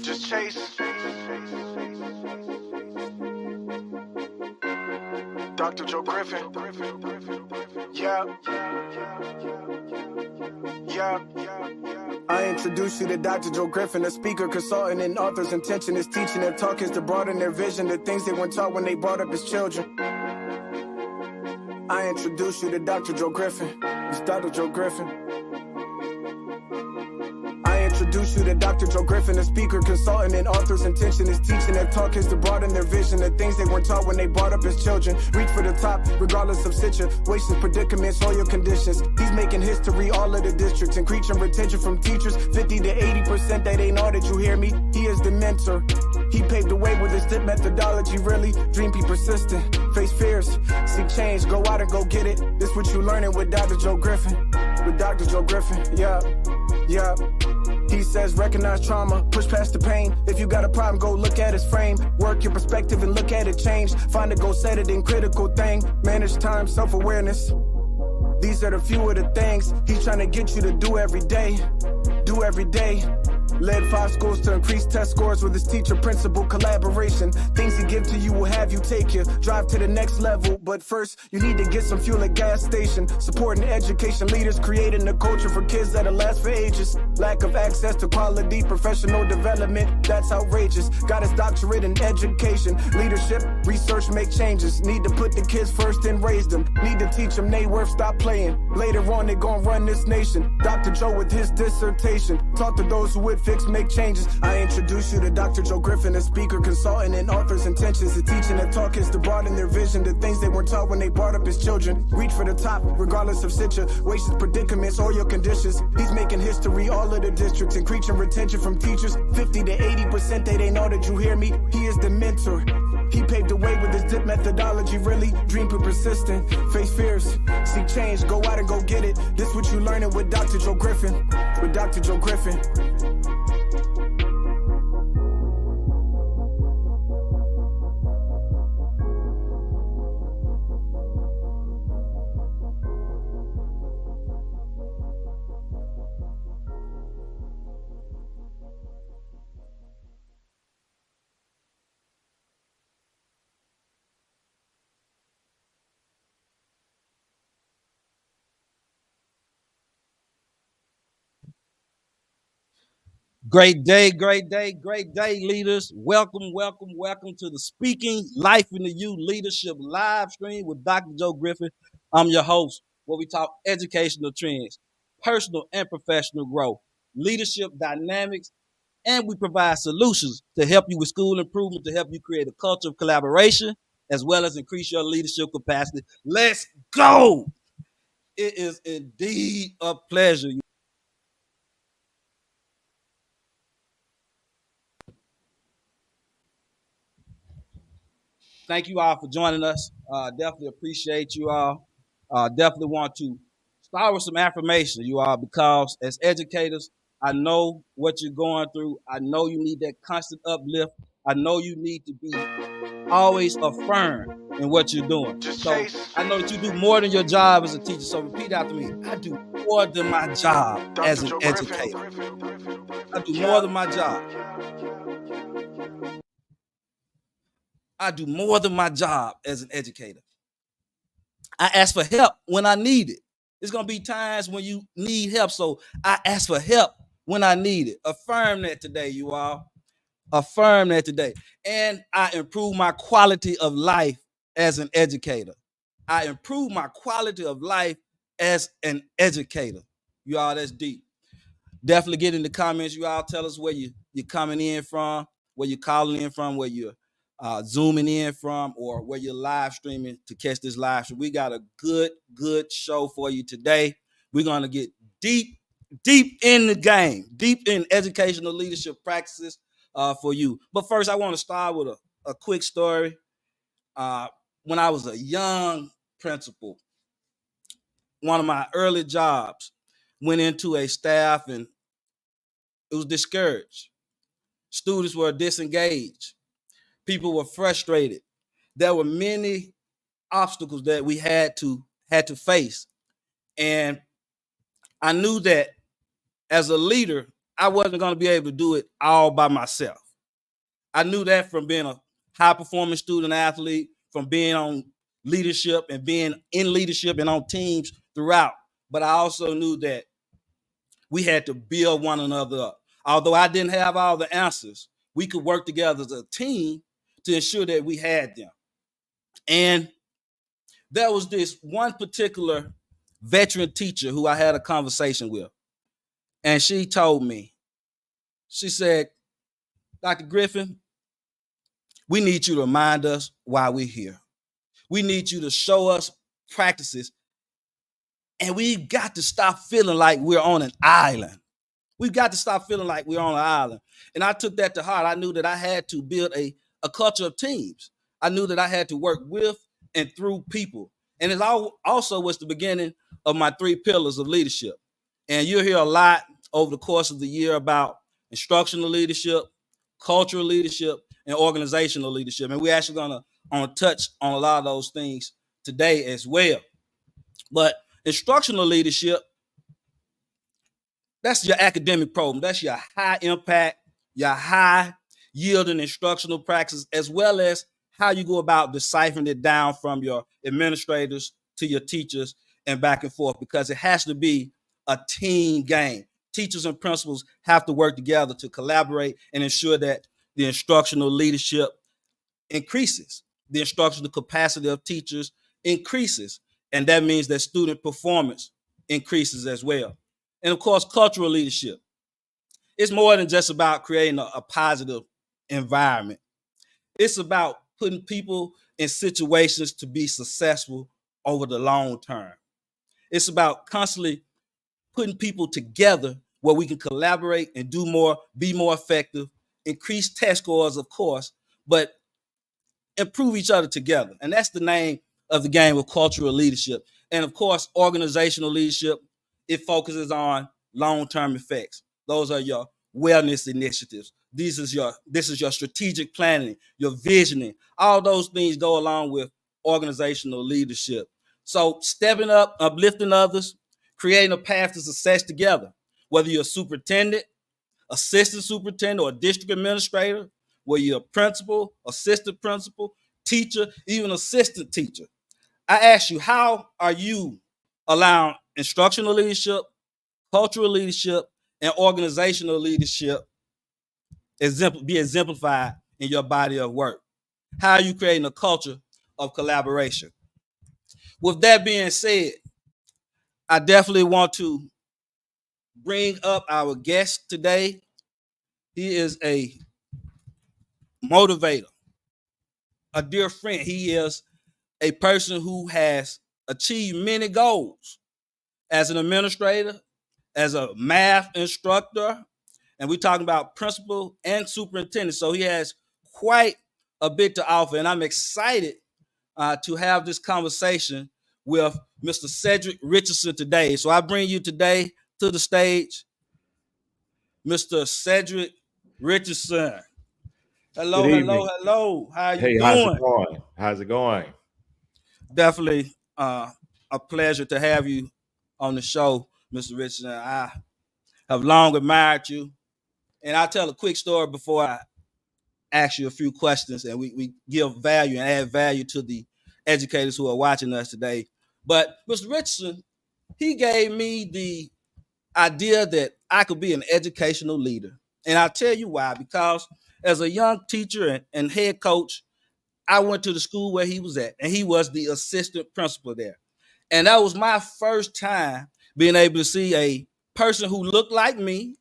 Just chase. Dr. Joe Griffin. Yeah. I introduce you to Dr. Joe Griffin, a speaker, consultant, and author's intention is teaching. Their talk is to broaden their vision, the things they weren't taught when they brought up as children. I introduce you to Dr. Joe Griffin. It's Dr. Joe Griffin. I introduce you to Dr. Joe Griffin, a speaker, consultant, and author's intention is teaching. Their talk is to broaden their vision, the things they weren't taught when they brought up as children. Reach for the top, regardless of situations, predicaments, or your conditions. He's making history, all of the districts, increasing retention from teachers, 50 to 80%. That ain't all that you hear me. He is the mentor. He paved the way with his dip methodology, really. Dream, be persistent, face fears, seek change, go out and go get it. This what you learning with Dr. Joe Griffin. With Dr. Joe Griffin, yeah. He says recognize trauma, push past the pain. If you got a problem, go look at his frame. Work your perspective and look at it change. Find a goal, set it in critical thing. Manage time, self-awareness. These are the few of the things he's trying to get you to do every day. Do every day. Led 5 schools to increase test scores with his teacher principal collaboration. Things he give to you will have you take you drive to the next level. But first, you need to get some fuel at gas station. Supporting education leaders, creating a culture for kids that'll last for ages. Lack of access to quality professional development, that's outrageous. Got his doctorate in education, leadership, research, make changes. Need to put the kids first and raise them. Need to teach them they worth, stop playing. Later on, they gon' run this nation. Dr. Joe with his dissertation taught to those who would fix, make changes. I introduce you to Dr. Joe Griffin, a speaker, consultant, and author's intentions. The teaching and talk is to broaden their vision, the things they weren't taught when they brought up as children. Reach for the top, regardless of situations, predicaments, or your conditions. He's making history, all of the districts, increasing retention from teachers, 50 to 80%. They ain't all that you hear me. He is the mentor. He paved the way with his dip methodology, really. Dream, be persistent, face fears, seek change, go out and go get it. This what you learning with Dr. Joe Griffin. With Dr. Joe Griffin. Great day, leaders. Welcome to the Speaking Life into You Leadership live stream with Dr. Joe Griffin. I'm your host, where we talk educational trends, personal and professional growth, leadership dynamics, and we provide solutions to help you with school improvement, to help you create a culture of collaboration, as well as increase your leadership capacity. Let's go! It is indeed a pleasure. Thank you all for joining us. Definitely appreciate you all. Definitely want to start with some affirmation, you all, because as educators, I know what you're going through. I know you need that constant uplift. I know you need to be always affirmed in what you're doing. So I know that you do more than your job as a teacher. So repeat after me. I do more than my job as an educator. I do more than my job. I do more than my job as an educator. I ask for help when I need it. There's going to be times when you need help, so I ask for help when I need it. Affirm that today, you all. Affirm that today. And I improve my quality of life as an educator. I improve my quality of life as an educator. You all, that's deep. Definitely get in the comments. You all tell us where you're coming in from, where you're calling in from, where you're zooming in from, or where you're live streaming to catch this live stream. We got a good show for you today. We're going to get deep in the game, deep in educational leadership practices for you. But first, I want to start with a quick story. When I was a young principal, one of my early jobs, went into a staff and it was discouraged. Students were disengaged. People were frustrated. There were many obstacles that we had to face. And I knew that as a leader, I wasn't going to be able to do it all by myself. I knew that from being a high performing student athlete, from being on leadership and being in leadership and on teams throughout. But I also knew that we had to build one another up. Although I didn't have all the answers, we could work together as a team to ensure that we had them. And there was this one particular veteran teacher who I had a conversation with. And she told me, she said, Dr. Griffin, we need you to remind us why we're here. We need you to show us practices. And we've got to stop feeling like we're on an island. We've got to stop feeling like we're on an island. And I took that to heart. I knew that I had to build a culture of teams. I knew that I had to work with and through people. And it also was the beginning of my 3 pillars of leadership. And you'll hear a lot over the course of the year about instructional leadership, cultural leadership, and organizational leadership. And we're actually going to touch on a lot of those things today as well. But instructional leadership, that's your academic program. That's your high impact, your high yielding instructional practices, as well as how you go about deciphering it down from your administrators to your teachers and back and forth, because it has to be a team game. Teachers and principals have to work together to collaborate and ensure that the instructional leadership increases. The instructional capacity of teachers increases. And that means that student performance increases as well. And of course, cultural leadership. It's more than just about creating a positive environment. It's about putting people in situations to be successful over the long term. It's about constantly putting people together where we can collaborate and do more, be more effective, increase test scores, of course, but improve each other together. And that's the name of the game of cultural leadership. And of course, organizational leadership, it focuses on long-term effects. Those are your wellness initiatives. This is your strategic planning, your visioning. All those things go along with organizational leadership. So stepping up, uplifting others, creating a path to success together. Whether you're a superintendent, assistant superintendent, or a district administrator, whether you're a principal, assistant principal, teacher, even assistant teacher. I ask you, how are you allowing instructional leadership, cultural leadership, and organizational leadership be exemplified in your body of work? How are you creating a culture of collaboration? With that being said, I definitely want to bring up our guest today. He is a motivator, a dear friend. He is a person who has achieved many goals as an administrator, as a math instructor, and we're talking about principal and superintendent. So he has quite a bit to offer, and I'm excited to have this conversation with Mr. Cedric Richardson today. So I bring you today to the stage, Mr. Cedric Richardson. Hello, Good hello, evening. hello. How you Hey, how's it doing? going? How's it going? Definitely a pleasure to have you on the show, Mr. Richardson. I have long admired you. And I'll tell a quick story before I ask you a few questions, and we give value and add value to the educators who are watching us today. But Mr. Richardson, he gave me the idea that I could be an educational leader. And I'll tell you why. Because as a young teacher and head coach, I went to the school where he was at, and he was the assistant principal there. And that was my first time being able to see a person who looked like me,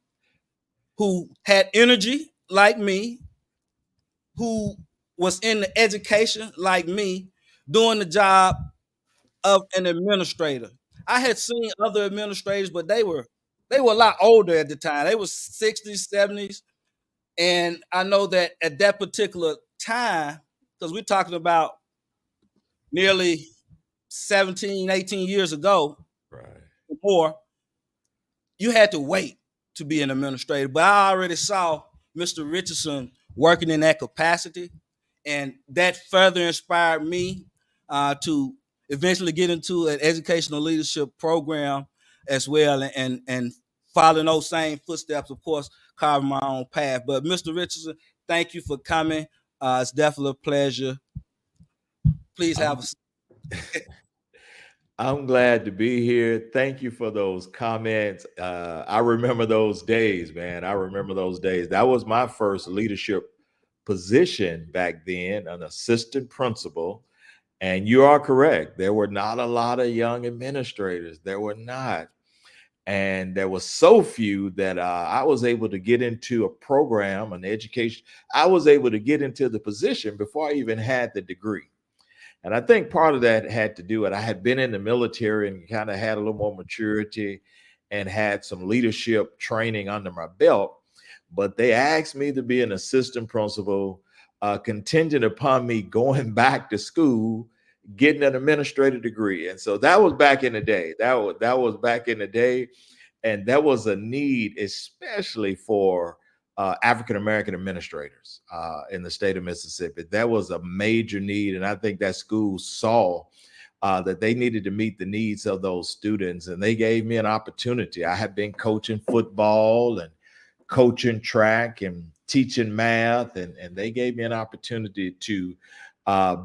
who had energy like me, who was in the education like me, doing the job of an administrator. I had seen other administrators, but they were a lot older at the time. They were 60s, 70s. And I know that at that particular time, because we're talking about nearly 17, 18 years ago, Right. or more, you had to wait to be an administrator. But I already saw Mr. Richardson working in that capacity, and that further inspired me to eventually get into an educational leadership program as well, and following those same footsteps, of course, carving my own path. But Mr. Richardson, thank you for coming. It's definitely a pleasure. Please have a I'm glad to be here. Thank you for those comments. I remember those days, man. I remember those days. That was my first leadership position back then, an assistant principal. And you are correct. There were not a lot of young administrators. There were not. And there was so few that I was able to get into a program, an education. I was able to get into the position before I even had the degree. And I think part of that had to do with I had been in the military and kind of had a little more maturity and had some leadership training under my belt. But they asked me to be an assistant principal, contingent upon me going back to school, getting an administrative degree. And so that was back in the day. That was back in the day. And that was a need, especially for African-American administrators in the state of Mississippi. That was a major need. And I think that school saw that they needed to meet the needs of those students. And they gave me an opportunity. I had been coaching football and coaching track and teaching math. And they gave me an opportunity to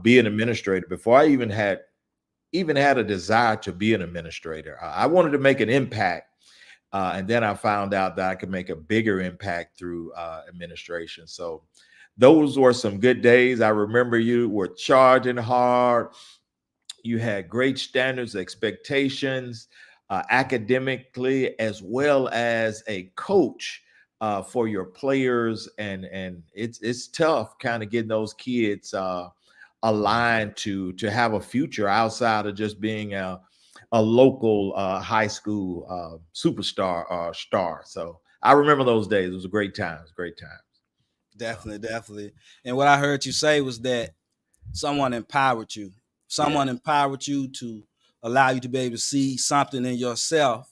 be an administrator before I even had a desire to be an administrator. I wanted to make an impact. And then I found out that I could make a bigger impact through administration. So those were some good days. I remember you were charging hard. You had great standards, expectations, academically, as well as a coach for your players. And it's tough kind of getting those kids aligned to have a future outside of just being a local high school superstar or star. So I remember those days. It was a great time. Great times. Definitely. And what I heard you say was that someone empowered you. Someone empowered you to allow you to be able to see something in yourself,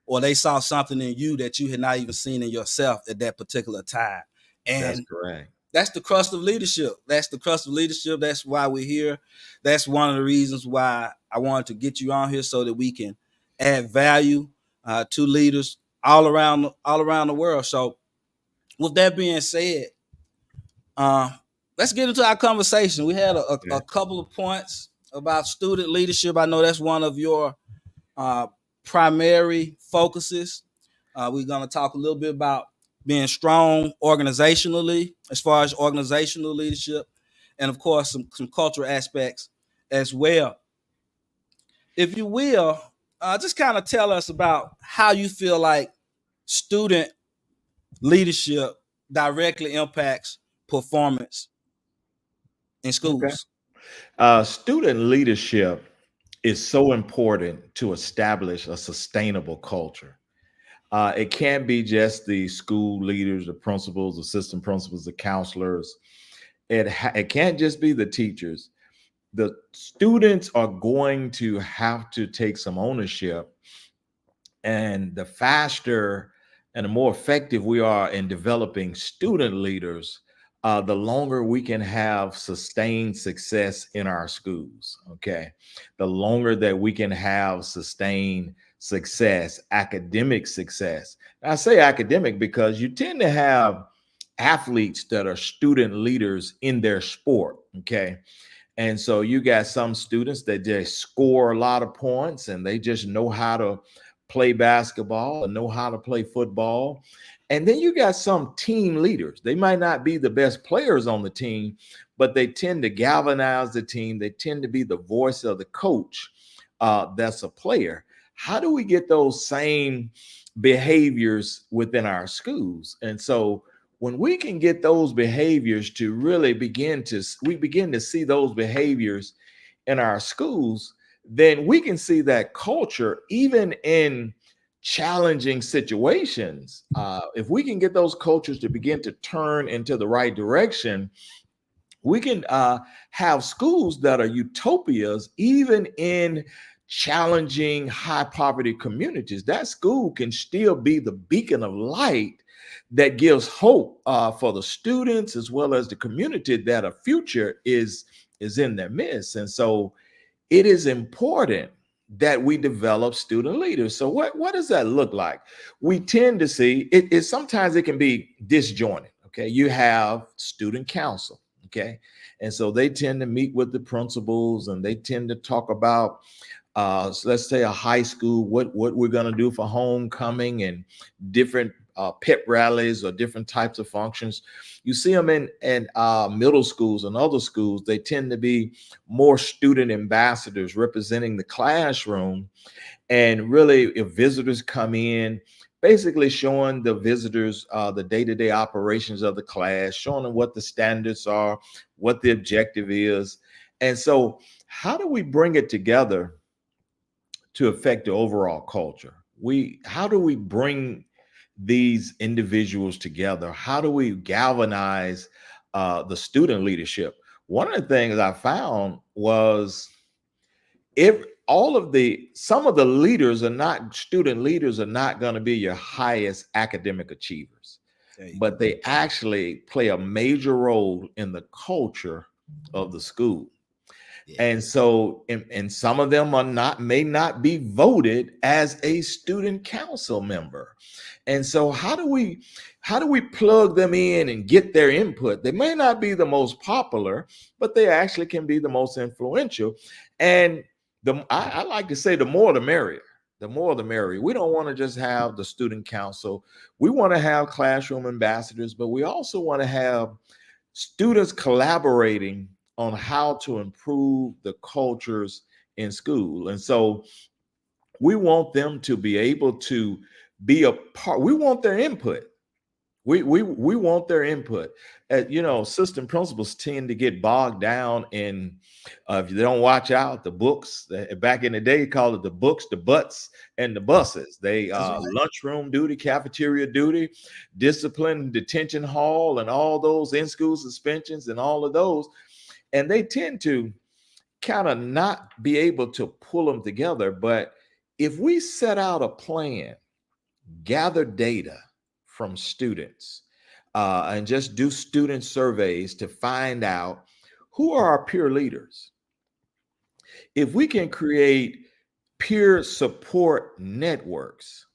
or they saw something in you that you had not even seen in yourself at that particular time. And that's correct. That's the crust of leadership. That's why we're here. That's one of the reasons why I wanted to get you on here, so that we can add value to leaders all around the world. So with that being said, let's get into our conversation. We had a couple of points about student leadership. I know that's one of your primary focuses. We're going to talk a little bit about being strong organizationally, as far as organizational leadership, and of course some cultural aspects as well. If you will, just kind of tell us about how you feel like student leadership directly impacts performance in schools. Okay. Student leadership is so important to establish a sustainable culture. It can't be just the school leaders, the principals, assistant principals, the counselors. It can't just be the teachers. The students are going to have to take some ownership. And the faster and the more effective we are in developing student leaders, the longer we can have sustained success in our schools. Okay. The longer that we can have sustained success, academic success. I say academic because you tend to have athletes that are student leaders in their sport. Okay. And so you got some students that just score a lot of points and they just know how to play basketball and know how to play football. And then you got some team leaders. They might not be the best players on the team, but they tend to galvanize the team. They tend to be the voice of the coach that's a player. How do we get those same behaviors within our schools? And so when we can get those behaviors to really begin to see those behaviors in our schools, then we can see that culture even in challenging situations. If we can get those cultures to begin to turn into the right direction, we can have schools that are utopias even in challenging high poverty communities. That school can still be the beacon of light that gives hope for the students as well as the community that a future is in their midst. And so it is important that we develop student leaders. So what does that look like? We tend to see it sometimes it can be disjointed. Okay, you have student council. Okay, and so they tend to meet with the principals and they tend to talk about so let's say a high school, what we're going to do for homecoming and different pep rallies or different types of functions. You see them in middle schools and other schools. They tend to be more student ambassadors representing the classroom. And really, if visitors come in, basically showing the visitors the day-to-day operations of the class, showing them what the standards are, what the objective is. And so how do we bring it together to affect the overall culture? How do we bring these individuals together? How do we galvanize the student leadership? One of the things I found was if some of the leaders are not student leaders are not going to be your highest academic achievers, but they actually play a major role in the culture of the school. And so, and some of them may not be voted as a student council member. And so how do we plug them in and get their input? They may not be the most popular, but they actually can be the most influential. And I like to say the more the merrier. The more the merrier. We don't want to just have the student council. We want to have classroom ambassadors, but we also want to have students collaborating on how to improve the cultures in school. And so we want them to be able to be a part. We want their input. We want their input. Assistant principals tend to get bogged down in if they don't watch out, the books. Back in the day, called it the books, the butts, and the buses. They lunchroom duty, cafeteria duty, discipline, detention hall, and all those in-school suspensions and all of those. And they tend to kind of not be able to pull them together. But if we set out a plan, gather data from students, and just do student surveys to find out who are our peer leaders. If we can create peer support networks,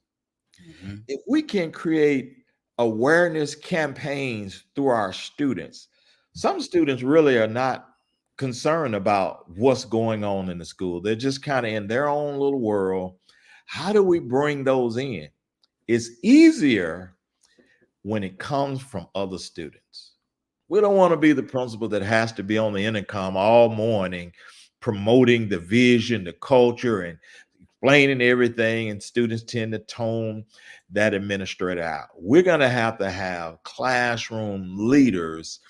if we can create awareness campaigns through our students, some students really are not concerned about what's going on in the school. They're just kind of in their own little world. How do we bring those in? It's easier when it comes from other students. We don't want to be the principal that has to be on the intercom all morning promoting the vision, the culture, and explaining everything, and students tend to tone that administrator out. We're going to have classroom leaders,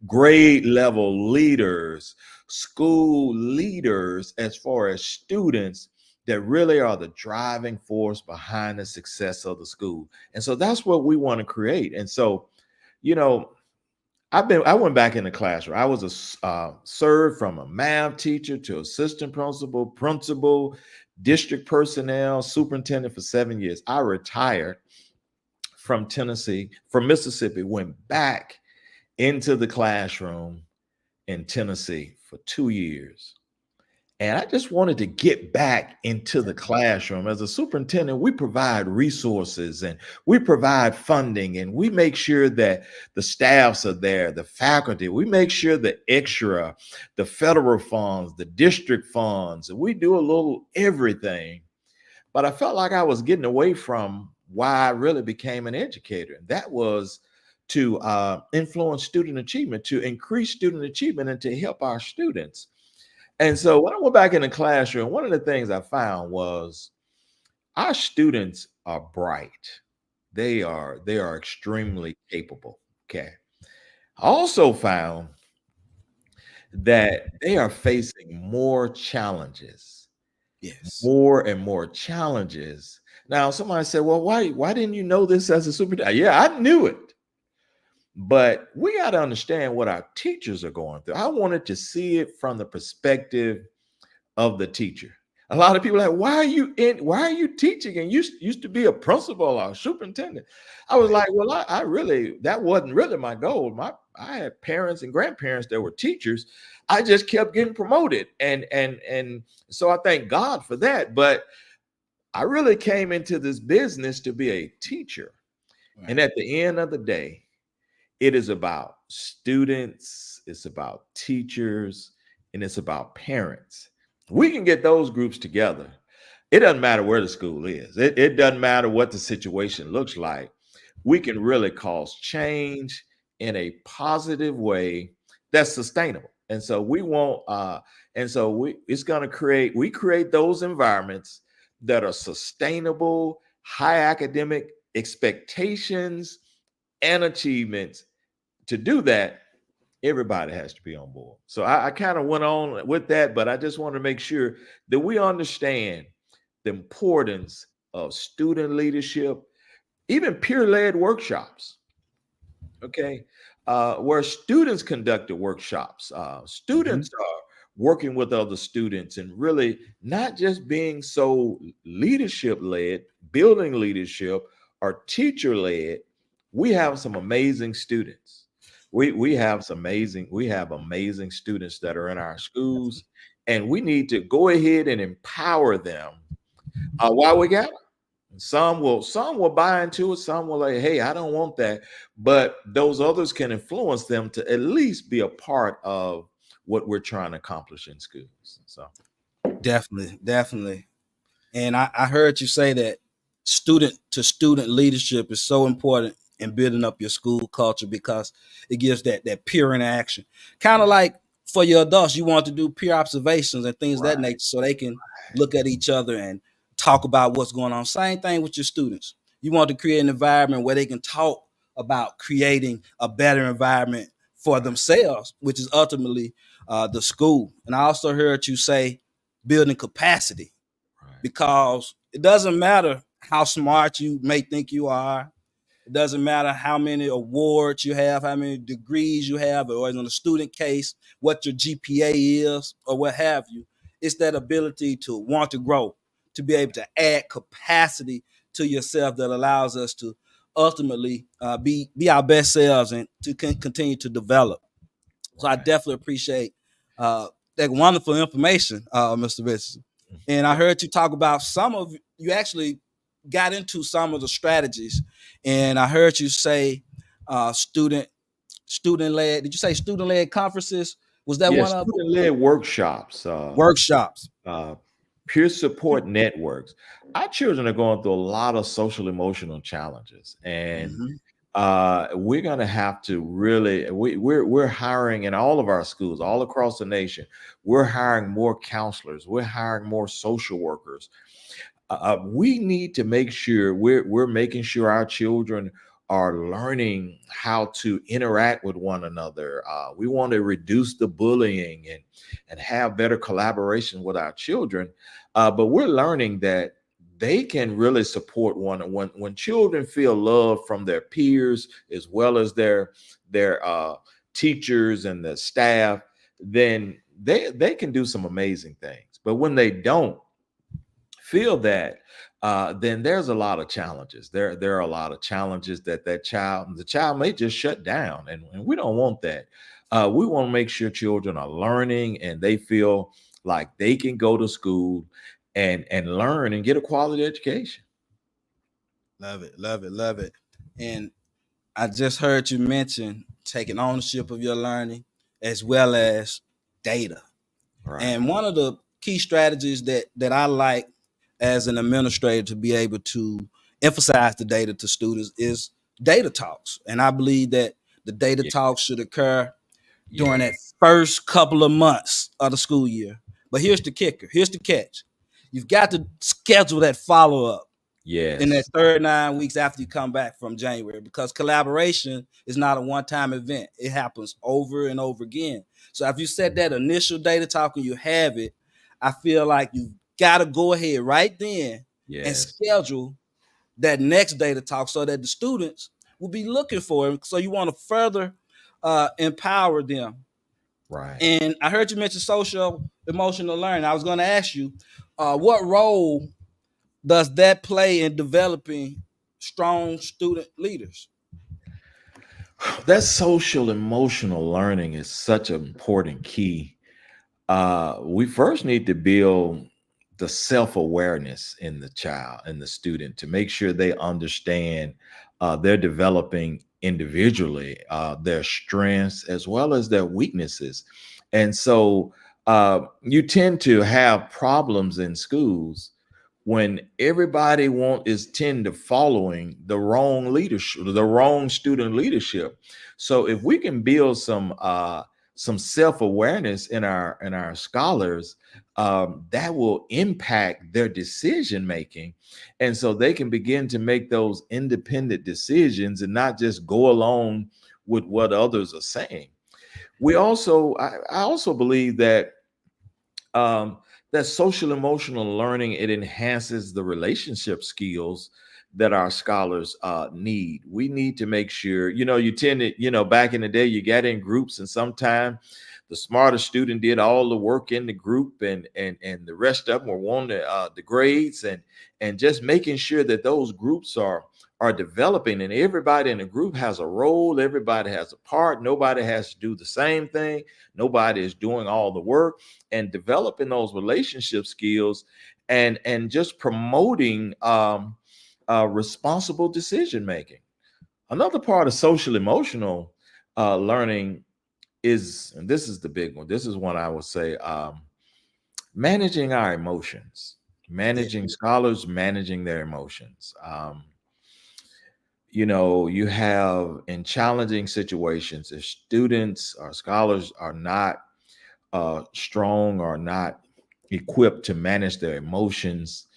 grade level leaders, school leaders, as far as students that really are the driving force behind the success of the school. And so that's what we want to create. And so, I went back in the classroom. I was served from a math teacher to assistant principal, district personnel, superintendent for 7 years. I retired from Mississippi, went back into the classroom in Tennessee for 2 years. And I just wanted to get back into the classroom. As a superintendent, we provide resources and we provide funding, and we make sure that the staffs are there, the faculty. We make sure the extra, the federal funds, the district funds, and we do a little everything. But I felt like I was getting away from why I really became an educator. And that was to influence student achievement, to increase student achievement, and to help our students. And so when I went back in the classroom, one of the things I found was our students are bright. They are extremely capable. Okay. I also found that they are facing more challenges. Yes. More and more challenges. Now, somebody said, well, why didn't you know this as a superintendent? Yeah, I knew it. But we got to understand what our teachers are going through. I wanted to see it from the perspective of the teacher. A lot of people are like, why are you teaching? And you used to be a principal or a superintendent. I was like, well, I really, that wasn't really my goal. I had parents and grandparents that were teachers. I just kept getting promoted. And so I thank God for that. But I really came into this business to be a teacher. Right. And at the end of the day, it is about students, it's about teachers, and it's about parents. We can get those groups together. It doesn't matter where the school is. It doesn't matter what the situation looks like. We can really cause change in a positive way that's sustainable. And so we want, and so we create those environments that are sustainable, high academic expectations and achievements. To do that, everybody has to be on board. So I kind of went on with that, but I just want to make sure that we understand the importance of student leadership, even peer-led workshops. Okay, where students conduct the workshops. Students are working with other students and really not just being so leadership-led, building leadership or teacher-led. We have some amazing students. We have amazing students that are in our schools, and we need to go ahead and empower them while we got them. Some will buy into it. Some will like, hey, I don't want that. But those others can influence them to at least be a part of what we're trying to accomplish in schools. So Definitely. And I heard you say that student to student leadership is so important in building up your school culture because it gives that peer interaction. Kind of like for your adults, you want to do peer observations and things of that nature so they can look at each other and talk about what's going on. Same thing with your students. You want to create an environment where they can talk about creating a better environment for themselves, which is ultimately the school. And I also heard you say building capacity because it doesn't matter how smart you may think you are. It doesn't matter how many awards you have, how many degrees you have, or in a student case, what your GPA is, or what have you. It's that ability to want to grow, to be able to add capacity to yourself that allows us to ultimately be our best selves and to continue to develop. So I definitely appreciate that wonderful information, Mr. Richardson. And I heard you talk about you actually got into some of the strategies, and I heard you say student led. Did you say student led conferences? Was that one of them? Student led workshops, Workshops, peer support networks. Our children are going through a lot of social emotional challenges, and we're going to have to really we're hiring in all of our schools all across the nation. We're hiring more counselors, we're hiring more social workers. We need to make sure we're making sure our children are learning how to interact with one another. We want to reduce the bullying and have better collaboration with our children. But we're learning that they can really support when children feel love from their peers as well as their teachers and the staff, then they can do some amazing things. But when they don't feel that, then there's a lot of challenges. There are a lot of challenges that the child may just shut down, and we don't want that. We want to make sure children are learning and they feel like they can go to school and learn and get a quality education. Love it. And I just heard you mention taking ownership of your learning as well as data. Right. And one of the key strategies that I like as an administrator to be able to emphasize the data to students is data talks. And I believe that the data talks should occur during that first couple of months of the school year. But here's the kicker. Here's the catch. You've got to schedule that follow-up in that third 9 weeks after you come back from January, because collaboration is not a one-time event. It happens over and over again. So if you set that initial data talk and you have it, I feel like you've got to go ahead right then and schedule that next data talk so that the students will be looking for it. So you want to further empower them. Right. And I heard you mention social emotional learning. I was going to ask you, What role does that play in developing strong student leaders? That social emotional learning is such an important key. We first need to build the self-awareness in the child and the student to make sure they understand they're developing individually their strengths as well as their weaknesses. And so you tend to have problems in schools when everybody is tend to following the wrong leadership, the wrong student leadership. So if we can build some self-awareness in our scholars, that will impact their decision making, and so they can begin to make those independent decisions and not just go along with what others are saying. I also believe that that social emotional learning, it enhances the relationship skills that our scholars need. We need to make sure, you tend to, back in the day, you got in groups, and sometimes the smarter student did all the work in the group, and the rest of them were wanting the grades, and just making sure that those groups are developing, and everybody in the group has a role, everybody has a part, nobody has to do the same thing, nobody is doing all the work, and developing those relationship skills, and just promoting responsible decision making. Another part of social emotional learning is, and this is the big one, this is one I would say, managing our emotions, Yeah. managing scholars, managing their emotions. You have in challenging situations, if students or scholars are not strong or not equipped to manage their emotions,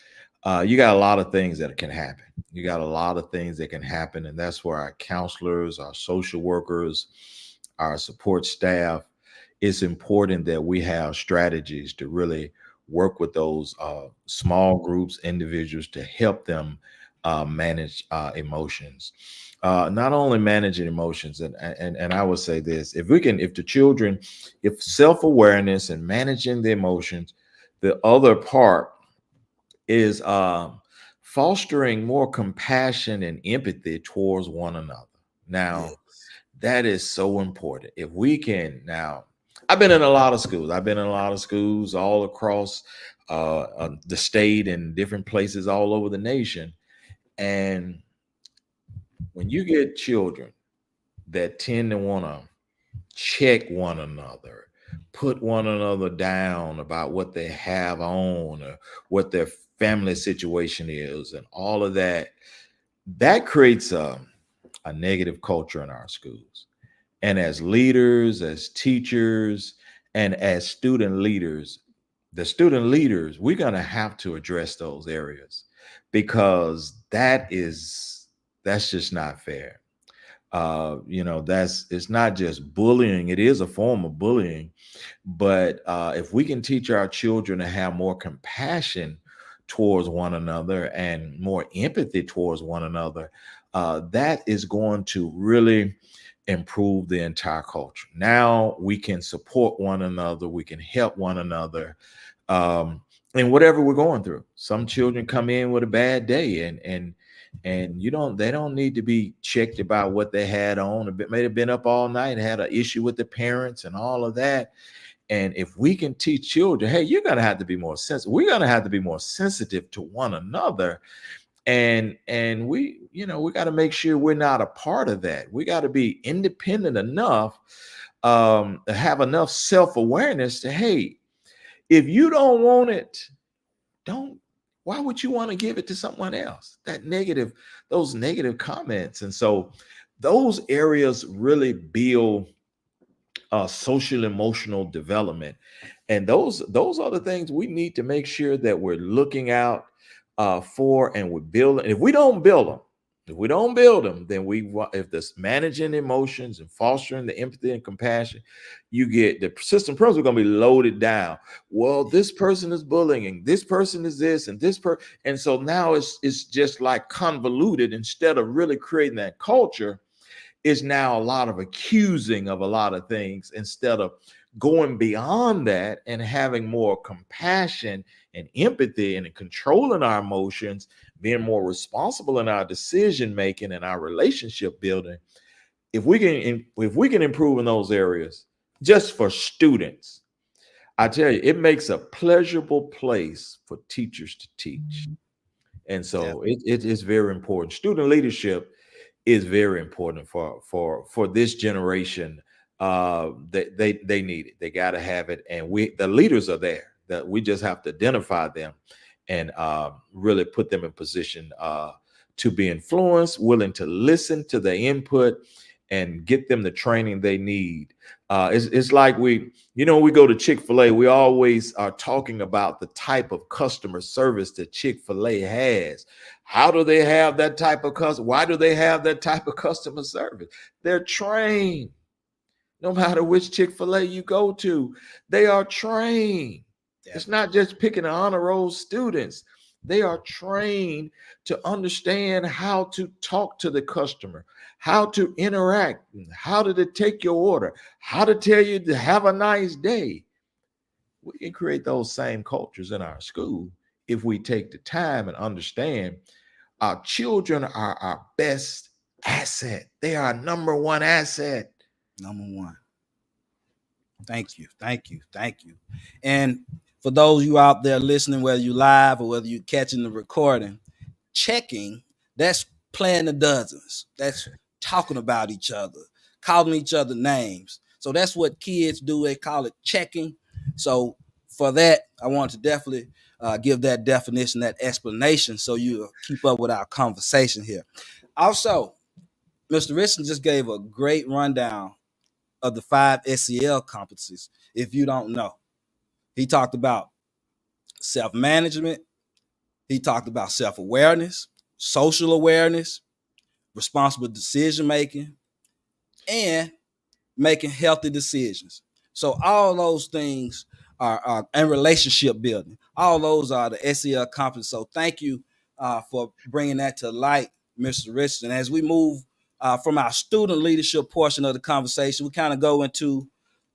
you got a lot of things that can happen. You got a lot of things that can happen, and that's where our counselors, our social workers, our support staff, it's important that we have strategies to really work with those small groups, individuals, to help them manage emotions. Not only managing emotions, and I would say this: if self-awareness and managing the emotions, the other part is fostering more compassion and empathy towards one another. Now, Yes. that is so important. If we can now, I've been in a lot of schools. I've been in a lot of schools all across the state and different places all over the nation. And when you get children that tend to want to check one another, put one another down about what they have on or what their family situation is, and all of that, that creates a negative culture in our schools. And as leaders, as teachers, and as the student leaders, we're going to have to address those areas, because that's just not fair. It's not just bullying, it is a form of bullying. But if we can teach our children to have more compassion towards one another and more empathy towards one another, that is going to really improve the entire culture. Now we can support one another, we can help one another in whatever we're going through. Some children come in with a bad day, and they don't need to be checked about what they had on. A bit may have been up all night, had an issue with the parents and all of that. And if we can teach children, hey, you're gonna have to be more sensitive. We're gonna have to be more sensitive to one another. And we got to make sure we're not a part of that. We got to be independent enough to have enough self-awareness to, hey, if you don't want it, don't why would you want to give it to someone else? Those negative comments. And so those areas really build social emotional development, and those are the things we need to make sure that we're looking out for, and we're building. If we don't build them, then if this managing emotions and fostering the empathy and compassion, you get the system principal going to be loaded down. Well, this person is bullying, this person is this, and and so now it's just like convoluted. Instead of really creating that culture, is now a lot of accusing of a lot of things, instead of going beyond that and having more compassion and empathy and controlling our emotions, being more responsible in our decision making and our relationship building, if we can improve in those areas just for students, I tell you, it makes a pleasurable place for teachers to teach. And Yeah. so it is very important. Student leadership is very important for this generation. They need it. They got to have it, and the leaders are there. That we just have to identify them and really put them in position to be influenced, willing to listen to the input, and get them the training they need. It's like we go to Chick-fil-A, we always are talking about the type of customer service that Chick-fil-A has. How do they have that type of customer? Why do they have that type of customer service? They're trained. No matter which Chick-fil-A you go to, they are trained. It's not just picking honor roll students. They are trained to understand how to talk to the customer, how to interact, how to take your order, how to tell you to have a nice day. We can create those same cultures in our school if we take the time and understand our children are our best asset. They are our number one asset. Number one. Thank you. Thank you. Thank you. And for those of you out there listening, whether you live or whether you're catching the recording, checking, that's playing the dozens. That's talking about each other, calling each other names. So that's what kids do. They call it checking. So for that, I want to definitely give that definition, that explanation, so you keep up with our conversation here. Also, Mr. Richardson just gave a great rundown of the 5 SEL competencies. If you don't know, he talked about self-management. He talked about self-awareness, social awareness, responsible decision-making, and making healthy decisions. So all those things are and relationship building. All those are the SEL competencies. So thank you for bringing that to light, Mr. Richardson. As we move from our student leadership portion of the conversation, we kind of go into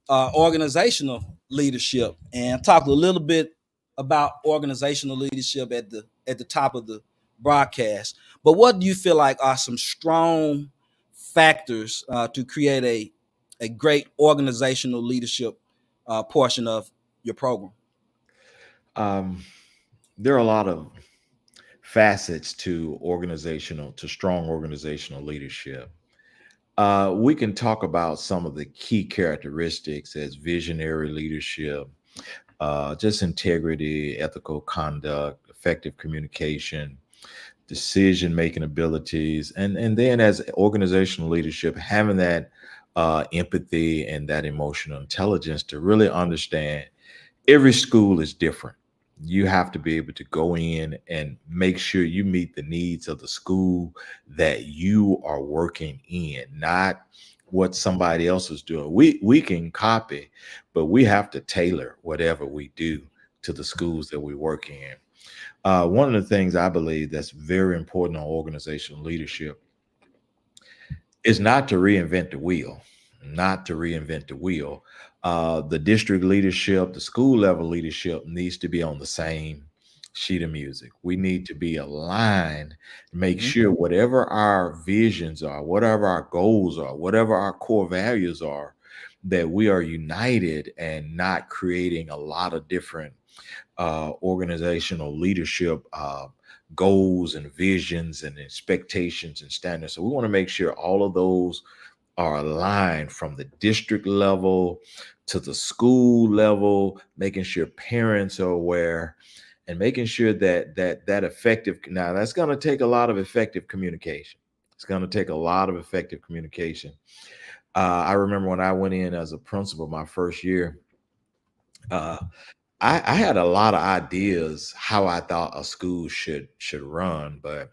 organizational leadership and talk a little bit about organizational leadership at the top of the broadcast. But what do you feel like are some strong factors to create a great organizational leadership portion of your program? There are a lot of facets to strong organizational leadership. We can talk about some of the key characteristics as visionary leadership, just integrity, ethical conduct, effective communication, decision-making abilities, and then as organizational leadership, having that empathy and that emotional intelligence to really understand every school is different. You have to be able to go in and make sure you meet the needs of the school that you are working in, not what somebody else is doing. We can copy, but we have to tailor whatever we do to the schools that we work in. One of the things I believe that's very important on organizational leadership is not to reinvent the wheel, not to reinvent the wheel. The district leadership, the school level leadership needs to be on the same sheet of music. We need to be aligned, make sure whatever our visions are, whatever our goals are, whatever our core values are, that we are united and not creating a lot of different organizational leadership goals and visions and expectations and standards. So we want to make sure all of those are aligned from the district level to the school level, making sure parents are aware and making sure that effective. Now that's going to take a lot of effective communication. It's going to take a lot of effective communication. I remember when I went in as a principal my first year, I had a lot of ideas how I thought a school should run, but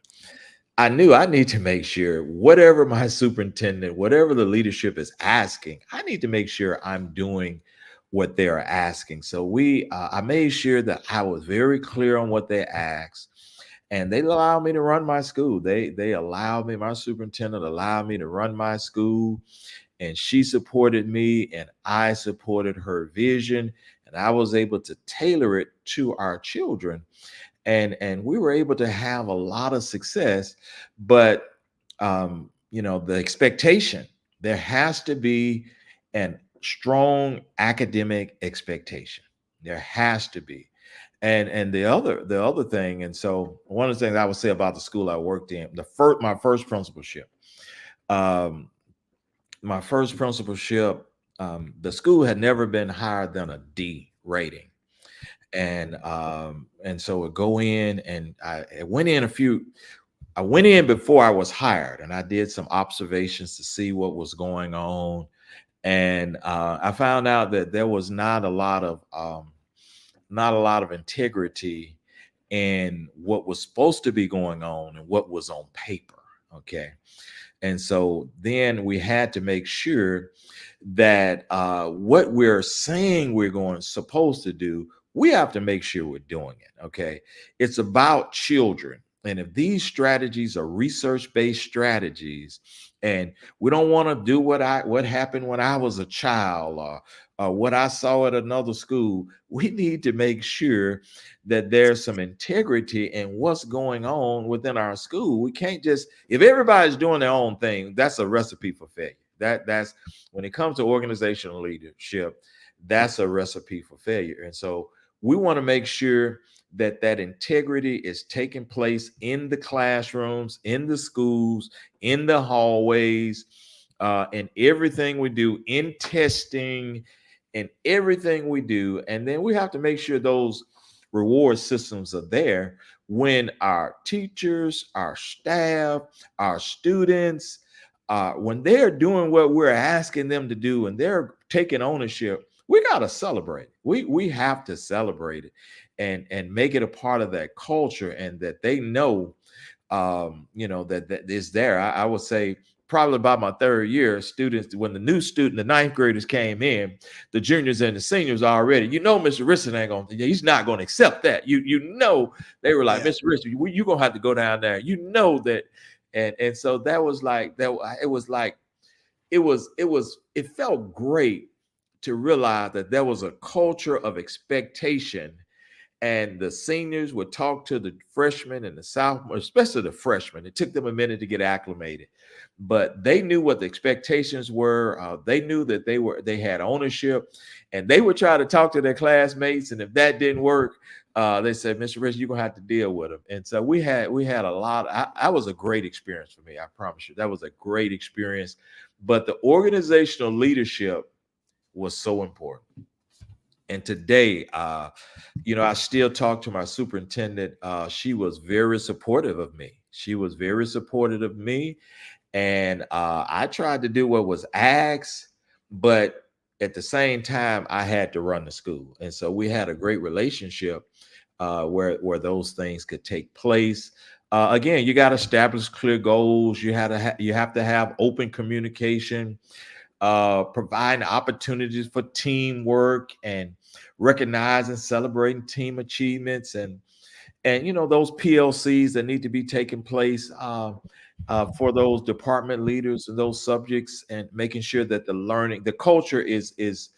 I knew I need to make sure whatever my superintendent, whatever the leadership is asking, I need to make sure I'm doing what they are asking. So I made sure that I was very clear on what they asked, and they allowed me to run my school. They allowed me, my superintendent allowed me to run my school, and she supported me and I supported her vision. and I was able to tailor it to our children, and we were able to have a lot of success. But the expectation, there has to be an strong academic expectation. There has to be. And the other thing, and so one of the things I would say about the school I worked in, my first principalship, um, the school had never been higher than a D rating. And so I go in, and I went in before I was hired, and I did some observations to see what was going on. And I found out that there was not a lot of integrity in what was supposed to be going on and what was on paper. Okay. And so then we had to make sure that what we're saying supposed to do, we have to make sure we're doing it. Okay. It's about children. And if these strategies are research-based strategies, and we don't want to do what happened when I was a child, or what I saw at another school, we need to make sure that there's some integrity in what's going on within our school. We can't just, if everybody's doing their own thing, that's a recipe for failure. That's when it comes to organizational leadership, that's a recipe for failure. And so we want to make sure that integrity is taking place in the classrooms, in the schools, in the hallways, in everything we do, in testing, in everything we do. And then we have to make sure those reward systems are there when our teachers, our staff, our students, when they're doing what we're asking them to do and they're taking ownership. We got to celebrate. We have to celebrate it and make it a part of that culture, and that they know, that is there. I would say probably about my third year, students, when the ninth graders came in, the juniors and the seniors already, Mr. Richardson he's not going to accept that. They were like, Mr. Richardson, you're going to have to go down there. That. And so that was like, it felt great to realize that there was a culture of expectation, and the seniors would talk to the freshmen and the sophomore, especially the freshmen. It took them a minute to get acclimated, but they knew what the expectations were. They knew that they had ownership, and they would try to talk to their classmates. And if that didn't work, they said, Mr. Rich, you're gonna have to deal with them. And so we had a lot. I was a great experience for me. I promise you, that was a great experience. But the organizational leadership was so important. And today, I still talk to my superintendent. She was very supportive of me. And I tried to do what was asked, but at the same time, I had to run the school. And so we had a great relationship where those things could take place. Again, you got to establish clear goals. You have to have open communication, providing opportunities for teamwork, and recognizing, celebrating team achievements, and those PLCs that need to be taking place for those department leaders and those subjects, and making sure that the culture is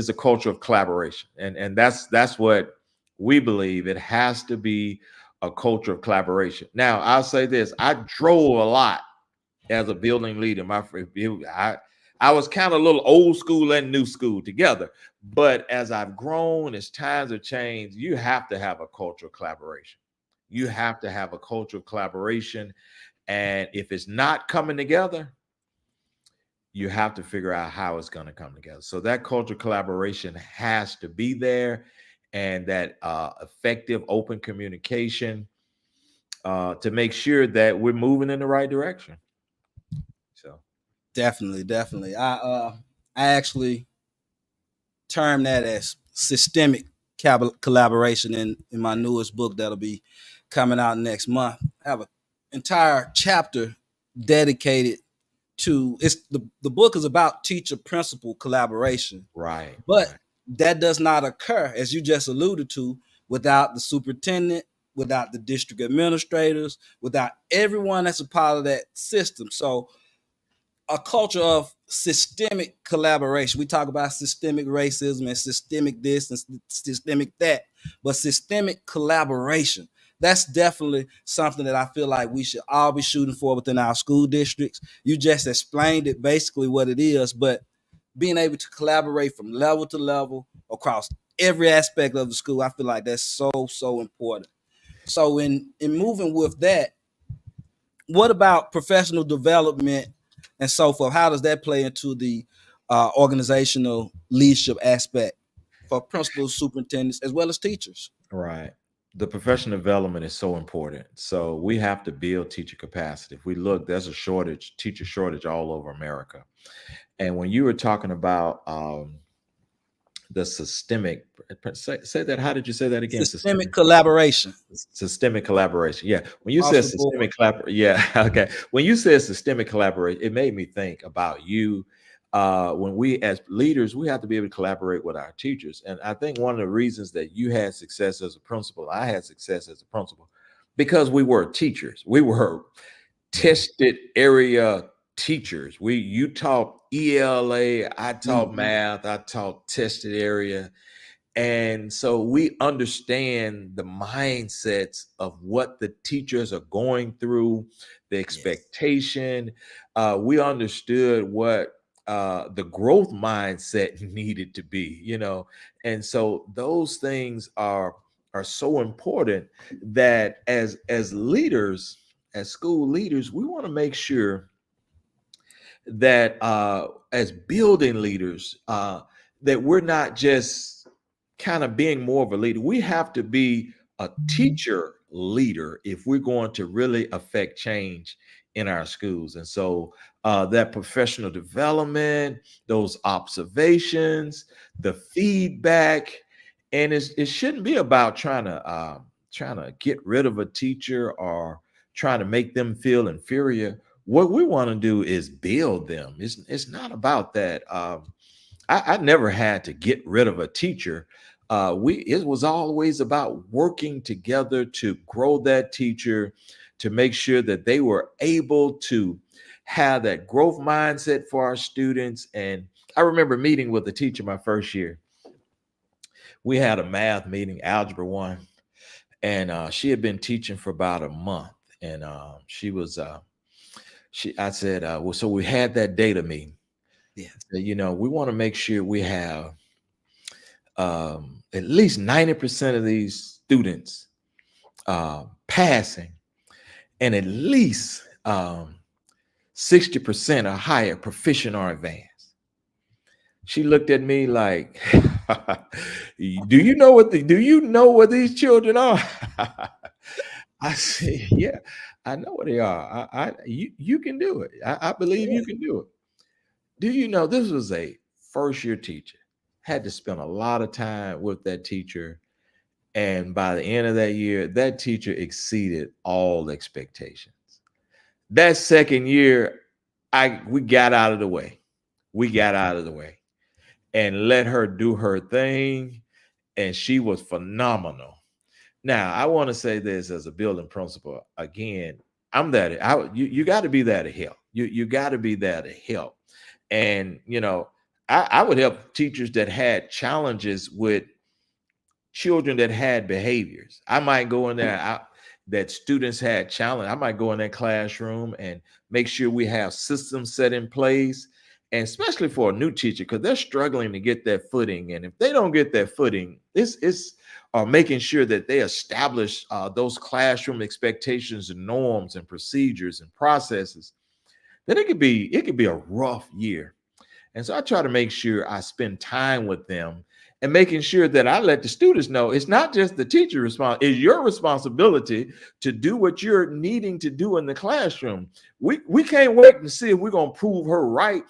a culture of collaboration, and that's what we believe. It has to be a culture of collaboration. Now, I'll say this: I drove a lot as a building leader. I was kind of a little old school and new school together. But as I've grown, as times have changed, you have to have a culture of collaboration. You have to have a culture of collaboration. And if it's not coming together, you have to figure out how it's going to come together. So that culture of collaboration has to be there, and that effective open communication to make sure that we're moving in the right direction. So Definitely. I actually term that as systemic collaboration in my newest book that'll be coming out next month. I have an entire chapter dedicated to the book is about teacher principal collaboration. Right. But that does not occur, as you just alluded to, without the superintendent, without the district administrators, without everyone that's a part of that system. So a culture of systemic collaboration. We talk about systemic racism and systemic this and systemic that, but systemic collaboration. That's definitely something that I feel like we should all be shooting for within our school districts. You just explained it basically what it is, but being able to collaborate from level to level across every aspect of the school, I feel like that's so important. So in moving with that, what about professional development and so forth? How does that play into the organizational leadership aspect for principals, superintendents, as well as teachers? Right. The professional development is so important. So we have to build teacher capacity. If we look, there's a shortage, teacher shortage all over America. And when you were talking about the systemic, say that, how did you say that again? Systemic collaboration. Systemic collaboration. Yeah. When you said Across the board. systemic collaboration, yeah. Okay. When you said systemic collaboration, it made me think about you. When we as leaders, we have to be able to collaborate with our teachers. And I think one of the reasons that you had success as a principal, I had success as a principal, because we were teachers. We were tested area teachers. You taught ELA, I taught math, I taught tested area. And so we understand the mindsets of what the teachers are going through, the expectation. We understood what the growth mindset needed to be, and so those things are so important that as leaders, as school leaders, we want to make sure that as building leaders, that we're not just kind of being more of a leader. We have to be a teacher leader if we're going to really affect change in our schools. And so that professional development, those observations, the feedback, and it shouldn't be about trying to get rid of a teacher or trying to make them feel inferior. What we want to do is build them. It's not about that. I never had to get rid of a teacher. It was always about working together to grow that teacher, to make sure that they were able to have that growth mindset for our students. And I remember meeting with a teacher my first year. We had a math meeting, Algebra 1, and she had been teaching for about a month. And I said, well, so we had that data meeting. Yeah. We want to make sure we have at least 90% of these students passing, and at least 60% or higher proficient or advanced. She looked at me like, do you know what these children are? I said, yeah, I know what they are. You can do it. I believe you can do it. Do you know this was a first year teacher? Had to spend a lot of time with that teacher. And by the end of that year, that teacher exceeded all expectations. That second year, we got out of the way. We got out of the way and let her do her thing. And she was phenomenal. Now, I want to say this as a building principal. Again, I'm that. You got to be there to help. You got to be there to help. And, I would help teachers that had challenges with children that had behaviors. I might go in there, that students had challenge. I might go in that classroom and make sure we have systems set in place, and especially for a new teacher, because they're struggling to get that footing. And if they don't get that footing, it's making sure that they establish those classroom expectations and norms and procedures and processes, then it could be a rough year. And so I try to make sure I spend time with them and making sure that I let the students know it's not just the teacher's responsibility, it's your responsibility to do what you're needing to do in the classroom. We can't wait and see if we're going to prove her right.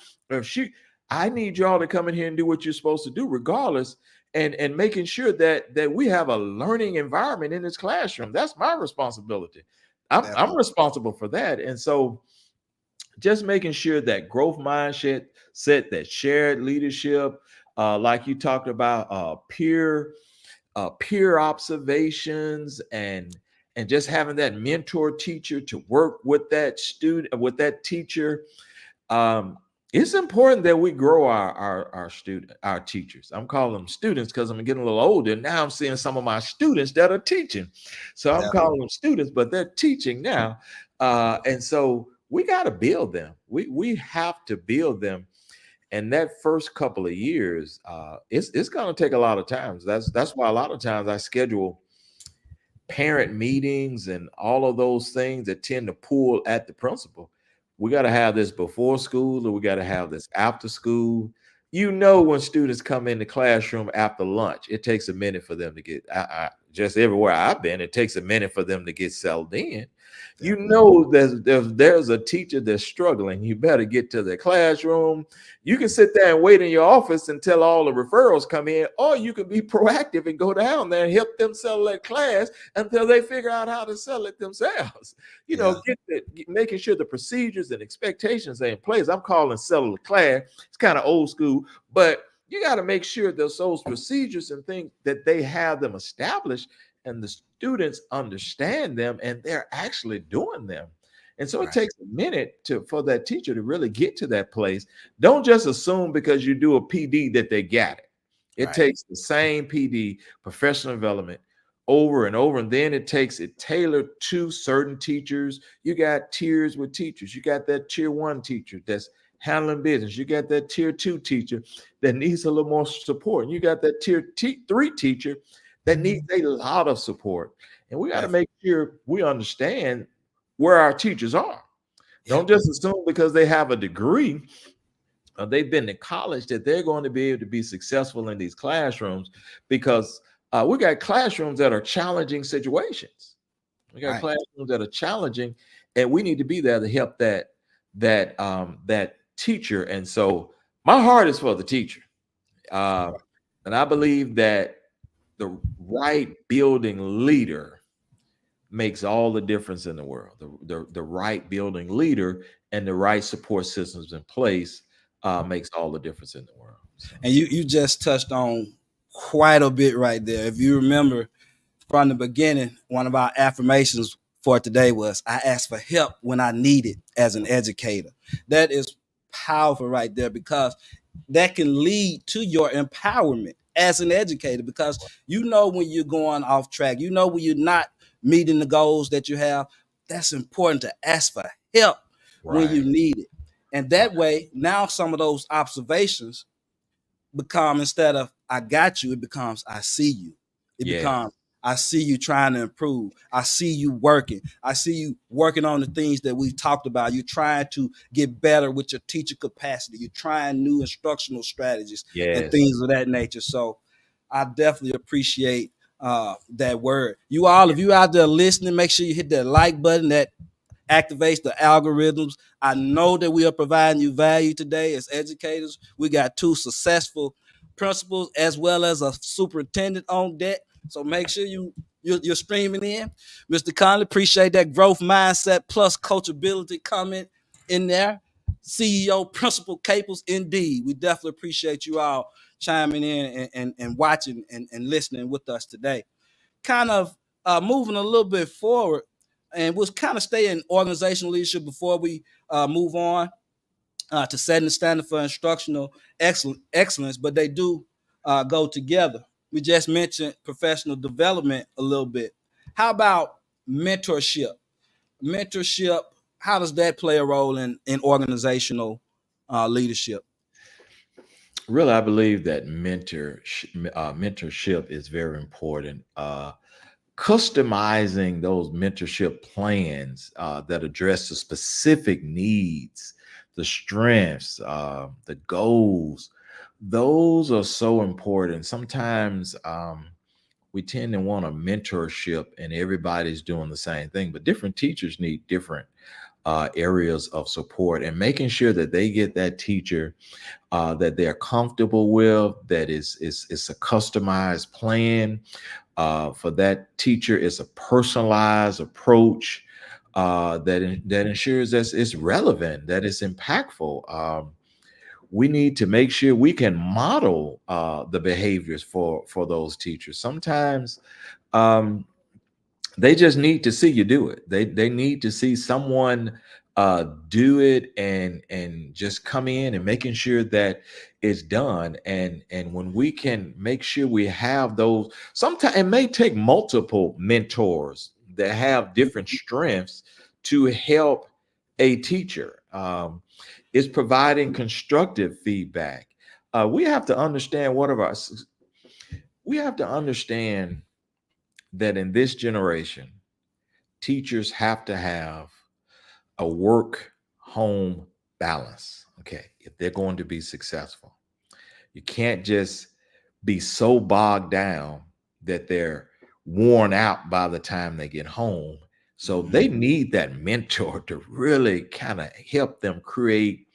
I need y'all to come in here and do what you're supposed to do regardless, and making sure that we have a learning environment in this classroom. That's my responsibility. I'm responsible for that. And so just making sure that growth mindset, that shared leadership, like you talked about, peer observations, and just having that mentor teacher to work with that student, with that teacher. It's important that we grow our teachers. I'm calling them students because I'm getting a little older. Now I'm seeing some of my students that are teaching. So I'm calling them students, but they're teaching now. And so we got to build them. We have to build them. And that first couple of years, it's going to take a lot of times. That's why a lot of times I schedule parent meetings and all of those things that tend to pull at the principal. We got to have this before school, or we got to have this after school. When students come in the classroom after lunch, it takes a minute for them to get, just everywhere I've been, it takes a minute for them to get settled in. There's a teacher that's struggling. You better get to the classroom. You can sit there and wait in your office until all the referrals come in, or you can be proactive and go down there and help them settle that class until they figure out how to settle it themselves. Making sure the procedures and expectations are in place. I'm calling settle the class. It's kind of old school, but you got to make sure there's those procedures and things that they have them established, and the students understand them and they're actually doing them. And so it takes a minute for that teacher to really get to that place. Don't just assume because you do a PD that they got it. It takes the same PD, professional development, over and over. And then it takes it tailored to certain teachers. You got tiers with teachers. You got that tier 1 teacher that's handling business. You got that tier 2 teacher that needs a little more support. And you got that tier 3 teacher that needs a lot of support. And we got to make sure we understand where our teachers are. Don't just assume because they have a degree or they've been to college that they're going to be able to be successful in these classrooms, because we got classrooms that are challenging situations. We got classrooms that are challenging, and we need to be there to help that teacher. And so my heart is for the teacher. And I believe that the right building leader makes all the difference in the world. The right building leader and the right support systems in place makes all the difference in the world. So. And you just touched on quite a bit right there. If you remember from the beginning, one of our affirmations for today was, I ask for help when I need it as an educator. That is powerful right there, because that can lead to your empowerment as an educator, because when you're going off track, when you're not meeting the goals that you have. That's important to ask for help when you need it. And that way, now some of those observations become, instead of I got you, it becomes I see you. It becomes I see you trying to improve. I see you working. I see you working on the things that we've talked about. You're trying to get better with your teacher capacity. You're trying new instructional strategies and things of that nature. So I definitely appreciate that word. You all, if you out there listening, make sure you hit that like button that activates the algorithms. I know that we are providing you value today as educators. We got 2 successful principals as well as a superintendent on deck. So make sure you're streaming in. Mr. Conley, appreciate that growth mindset plus coachability comment in there. CEO Principal Caples, indeed. We definitely appreciate you all chiming in and watching and listening with us today. Kind of moving a little bit forward, and we'll kind of stay in organizational leadership before we move on to setting the standard for instructional excellence, but they do go together. We just mentioned professional development a little bit. How about mentorship? Mentorship, how does that play a role in organizational leadership? Really, I believe that mentorship is very important. Customizing those mentorship plans that address the specific needs, the strengths, the goals, those are so important. Sometimes we tend to want a mentorship and everybody's doing the same thing, but different teachers need different areas of support, and making sure that they get that teacher that they're comfortable with, that is a customized plan for that teacher. It's a personalized approach that ensures that it's relevant, that it's impactful. We need to make sure we can model the behaviors for those teachers. Sometimes they just need to see you do it. They need to see someone do it and just come in and making sure that it's done. And when we can make sure we have those, sometimes it may take multiple mentors that have different strengths to help a teacher. It's providing constructive feedback. We have to understand we have to understand that in this generation, teachers have to have a work home balance. Okay. If they're going to be successful, you can't just be so bogged down that they're worn out by the time they get home. So they need that mentor to really kind of help them create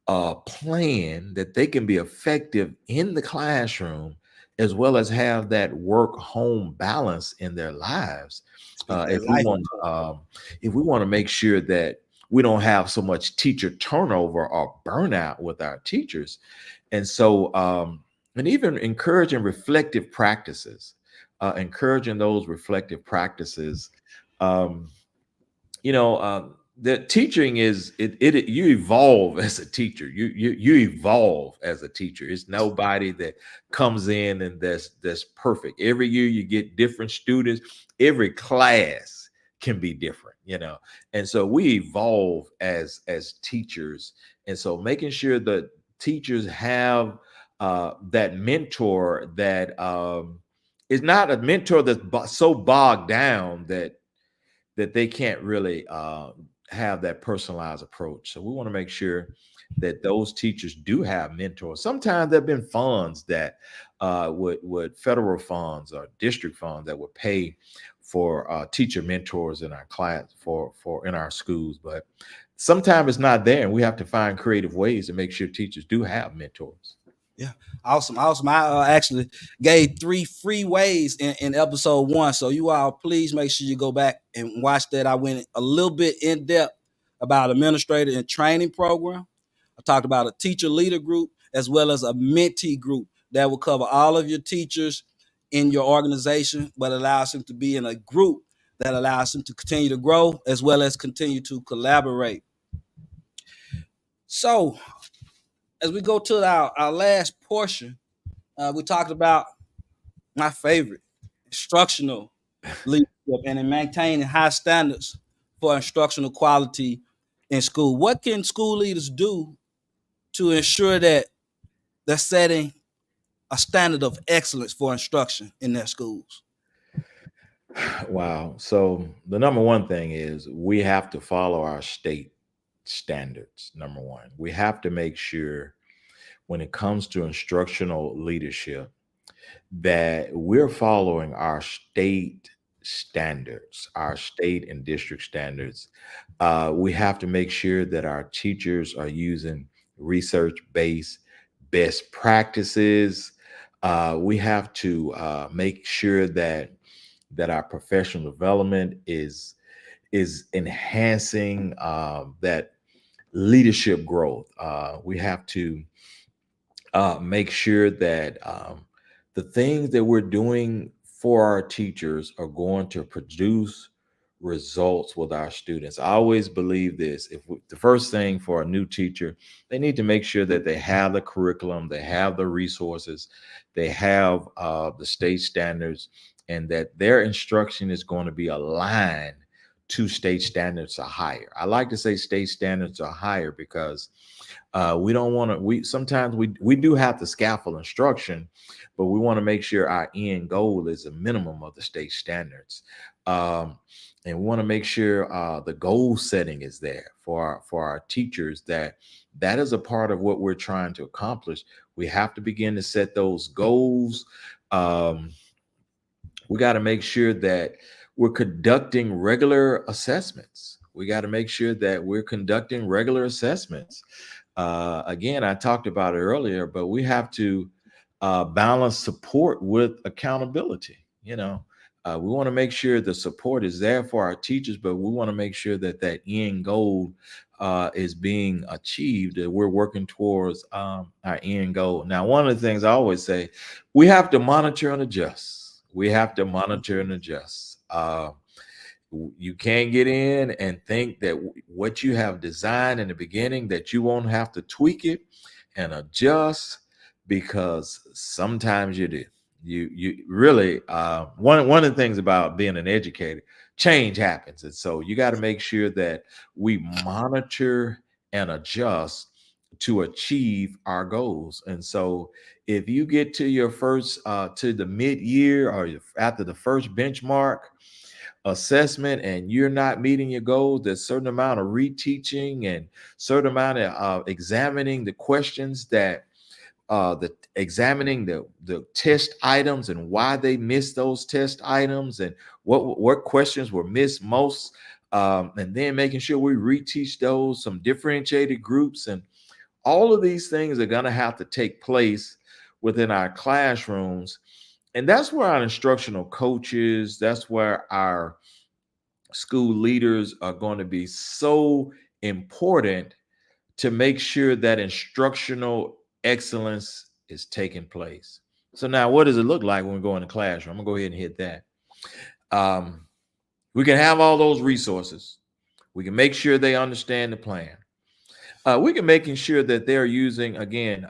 a plan that they can be effective in the classroom, as well as have that work home balance in their lives. If we want, if we want to make sure that we don't have so much teacher turnover or burnout with our teachers, and so and even encouraging reflective practices, encouraging those reflective practices. Um, the teaching is you evolve as a teacher. You evolve as a teacher. It's nobody that comes in and that's perfect. Every year you get different students. Every class can be different, and so we evolve as teachers. And so making sure that teachers have that mentor that is not a mentor that's so bogged down that they can't really have that personalized approach. So we want to make sure that those teachers do have mentors. Sometimes there have been funds that would federal funds or district funds that would pay for teacher mentors in our class for in our schools, but sometimes it's not there, and we have to find creative ways to make sure teachers do have mentors. Yeah, awesome. I actually gave 3 free ways in episode 1. So you all please make sure you go back and watch that. I went a little bit in depth about administrator and training program. I talked about a teacher leader group as well as a mentee group that will cover all of your teachers in your organization, but allows them to be in a group that allows them to continue to grow as well as continue to collaborate. So as we go to our last portion, we talked about my favorite, instructional leadership and in maintaining high standards for instructional quality in school. What can school leaders do to ensure that they're setting a standard of excellence for instruction in their schools? Wow. So the number one thing is we have to follow our state standards. Number one, we have to make sure when it comes to instructional leadership that we're following our state standards, our state and district standards. We have to make sure that our teachers are using research-based best practices. We have to make sure that our professional development is enhancing that leadership growth. We have to make sure that the things that we're doing for our teachers are going to produce results with our students. I always believe this. The first thing for a new teacher, they need to make sure that they have the curriculum, they have the resources, they have the state standards, and that their instruction is going to be aligned to state standards or higher. I like to say state standards are higher because we don't want to, sometimes we do have the scaffold instruction, but we want to make sure our end goal is a minimum of the state standards. And we want to make sure the goal setting is there for our teachers, that is a part of what we're trying to accomplish. We have to begin to set those goals. We got to make sure that we're conducting regular assessments. We got to make sure that we're conducting regular assessments. Again, I talked about it earlier, but we have to balance support with accountability. We want to make sure the support is there for our teachers, but we want to make sure that end goal is being achieved, that we're working towards our end goal. Now, one of the things I always say, we have to monitor and adjust. We have to monitor and adjust. You can't get in and think that what you have designed in the beginning, that you won't have to tweak it and adjust, because sometimes you do. You really one of the things about being an educator, change happens. And so you got to make sure that we monitor and adjust to achieve our goals. And so if you get to your first to the mid-year, or after the first benchmark assessment, and you're not meeting your goals, there's a certain amount of reteaching and certain amount of examining the questions that examining the test items and why they missed those test items, and what questions were missed most, and then making sure we reteach those, some differentiated groups, and all of these things are going to have to take place within our classrooms. And that's where our instructional coaches, that's where our school leaders are going to be so important, to make sure that instructional excellence is taking place. So now, what does it look like when we go in the classroom? I'm gonna go ahead and hit that. We can have all those resources. We can make sure they understand the plan. We can making sure that they're using, again,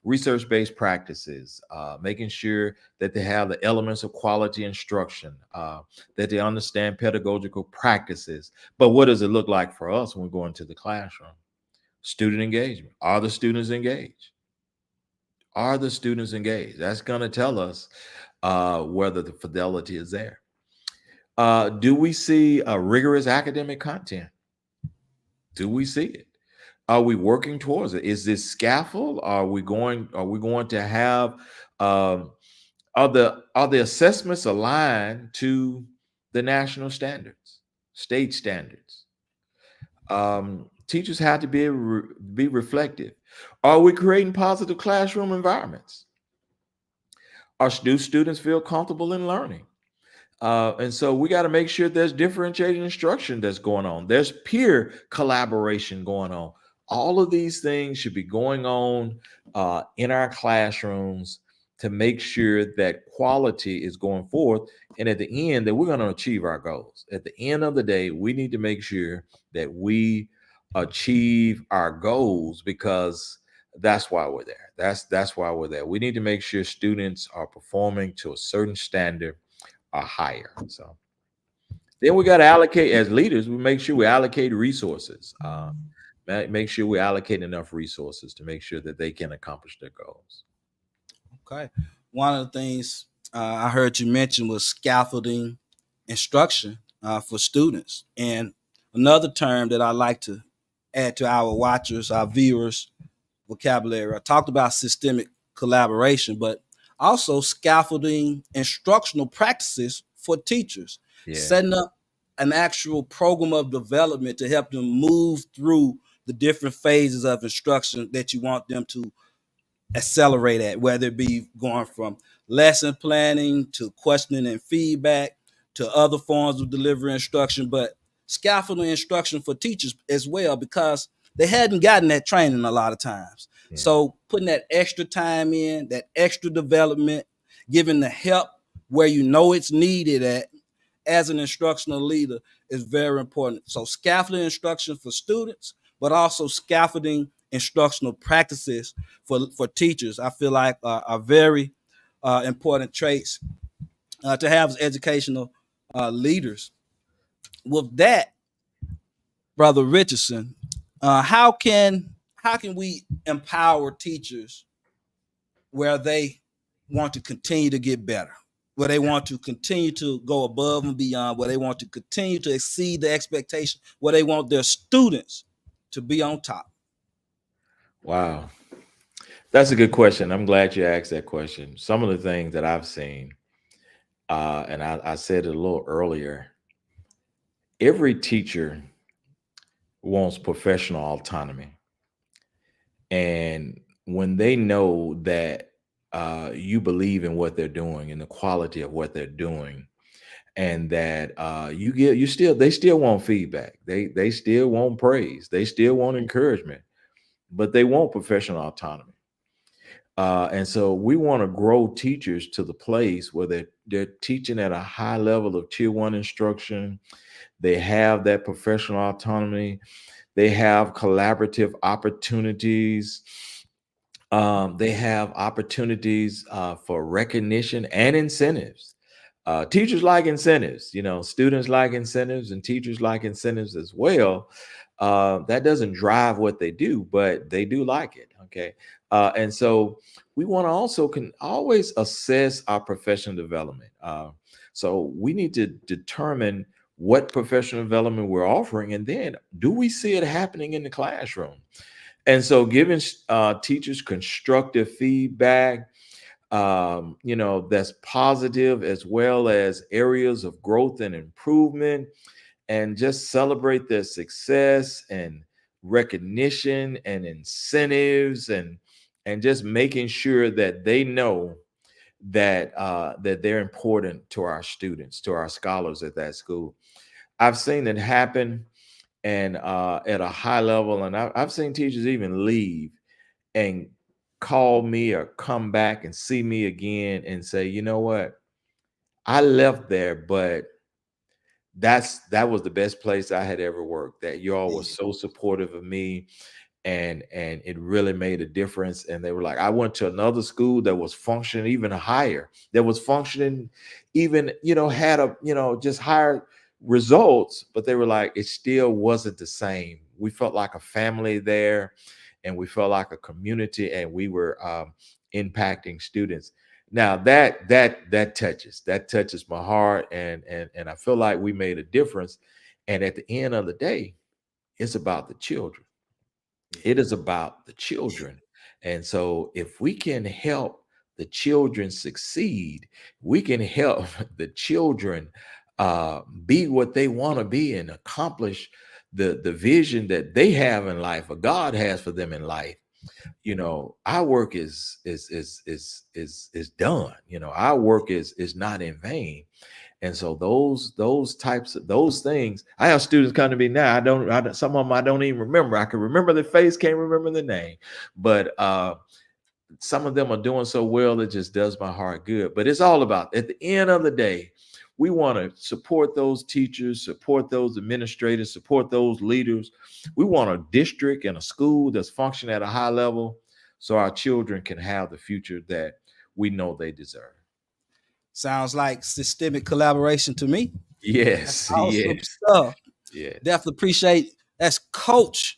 research-based practices, making sure that they have the elements of quality instruction, that they understand pedagogical practices. But what does it look like for us when we go into the classroom? Student engagement. Are the students engaged? Are the students engaged? That's going to tell us whether the fidelity is there. Do we see a rigorous academic content? Do we see it? Are we working towards it? Is this scaffold? Are we going to have are the assessments aligned to the national standards, state standards? Teachers have to be reflective. Are we creating positive classroom environments? Do students feel comfortable in learning? And so we got to make sure there's differentiated instruction that's going on. There's peer collaboration going on. All of these things should be going on in our classrooms to make sure that quality is going forth. And at the end, that we're going to achieve our goals. At the end of the day, we need to make sure that we achieve our goals, because that's why we're there. That's why we're there. We need to make sure students are performing to a certain standard or higher. So then we got to allocate, as leaders, we make sure we allocate resources. Make sure we allocate enough resources to make sure that they can accomplish their goals. Okay. One of the things I heard you mention was scaffolding instruction for students. And another term that I like to add to our watchers, our viewers' vocabulary, I talked about systemic collaboration, but also scaffolding instructional practices for teachers, setting up an actual program of development to help them move through the different phases of instruction that you want them to accelerate at, whether it be going from lesson planning to questioning and feedback to other forms of delivery instruction, but scaffolding instruction for teachers as well, because they hadn't gotten that training a lot of times. Yeah. So putting that extra time in, that extra development, giving the help where you know it's needed at as an instructional leader is very important. So scaffolding instruction for students, but also scaffolding instructional practices for teachers, I feel like are very important traits to have as educational leaders. With that, Brother Richardson, how can we empower teachers where they want to continue to get better, where they want to continue to go above and beyond, where they want to continue to exceed the expectation, where they want their students to be on top? Wow. That's a good question. I'm glad you asked that question. Some of the things that I've seen, and I said it a little earlier, every teacher wants professional autonomy. And when they know that you believe in what they're doing and the quality of what they're doing, and that they still want feedback. They still want praise. They still want encouragement, but they want professional autonomy. And so we want to grow teachers to the place where they're teaching at a high level of tier one instruction. They have that professional autonomy. They have collaborative opportunities. They have opportunities for recognition and incentives. Teachers like incentives, students like incentives, and teachers like incentives as well. That doesn't drive what they do, but they do like it. Okay. And so we want to also can always assess our professional development. So we need to determine what professional development we're offering, and then do we see it happening in the classroom? And so giving teachers constructive feedback, that's positive, as well as areas of growth and improvement, and just celebrate their success and recognition and incentives, and just making sure that they know that they're important to our students, to our scholars at that school. I've seen it happen, and at a high level, and I've seen teachers even leave and call me or come back and see me again and say, you know what, I left there, but that was the best place I had ever worked. That y'all was so supportive of me, and it really made a difference. And they were like, I went to another school that was functioning even higher, that was functioning even, had a, just higher results, but they were like, it still wasn't the same. We felt like a family there, and we felt like a community, and we were impacting students. Now that touches my heart, and I feel like we made a difference. And at the end of the day, it's about the children. It is about the children. And so if we can help the children succeed, we can help the children be what they want to be and accomplish the vision that they have in life, or God has for them in life. Our work is done. Our work is not in vain. And so those types of those things, I have students come to me now. Some of them I don't even remember. I can remember the face, can't remember the name, but some of them are doing so well, it just does my heart good. But it's all about, at the end of the day, we want to support those teachers, support those administrators, support those leaders. We want a district and a school that's functioning at a high level, so our children can have the future that we know they deserve. Sounds like systemic collaboration to me. Yes, That's awesome yes, stuff. yeah. Definitely appreciate. That's Coach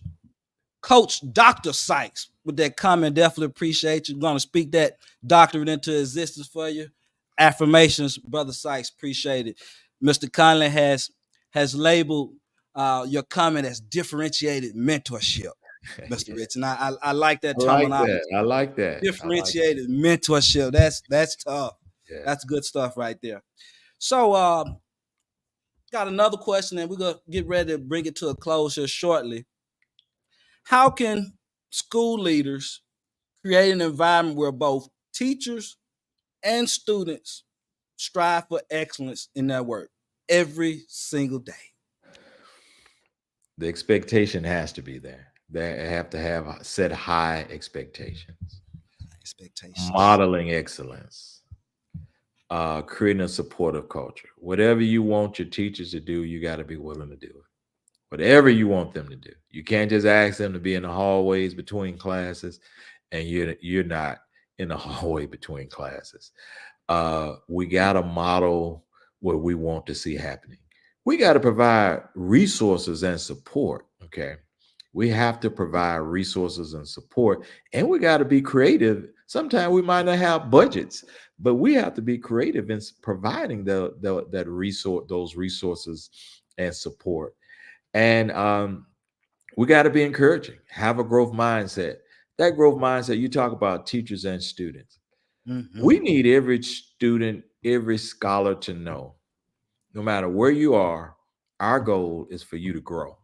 Dr. Sykes with that comment. Definitely appreciate you. Going to speak that doctorate into existence for you. Affirmations, Brother Sykes. Appreciate it. Mr. Conley has labeled your comment as differentiated mentorship, Mr. Rich, and I like that terminology. I like that. Differentiated mentorship. That's tough. Yeah. That's good stuff right there. So, got another question, and we're gonna get ready to bring it to a close here shortly. How can school leaders create an environment where both teachers and students strive for excellence in their work every single day? The expectation has to be there. They have to have set high expectations. Modeling excellence. Creating a supportive culture. Whatever you want your teachers to do, you got to be willing to do it. Whatever you want them to do. You can't just ask them to be in the hallways between classes, and you're not in the hallway between classes. We got to model what we want to see happening. We got to provide resources and support. Okay. We have to provide resources and support, and we got to be creative. Sometimes we might not have budgets, but we have to be creative in providing that resource, those resources and support. And we got to be encouraging, have a growth mindset. That growth mindset, you talk about teachers and students. Mm-hmm. We need every student, every scholar to know, no matter where you are, our goal is for you to grow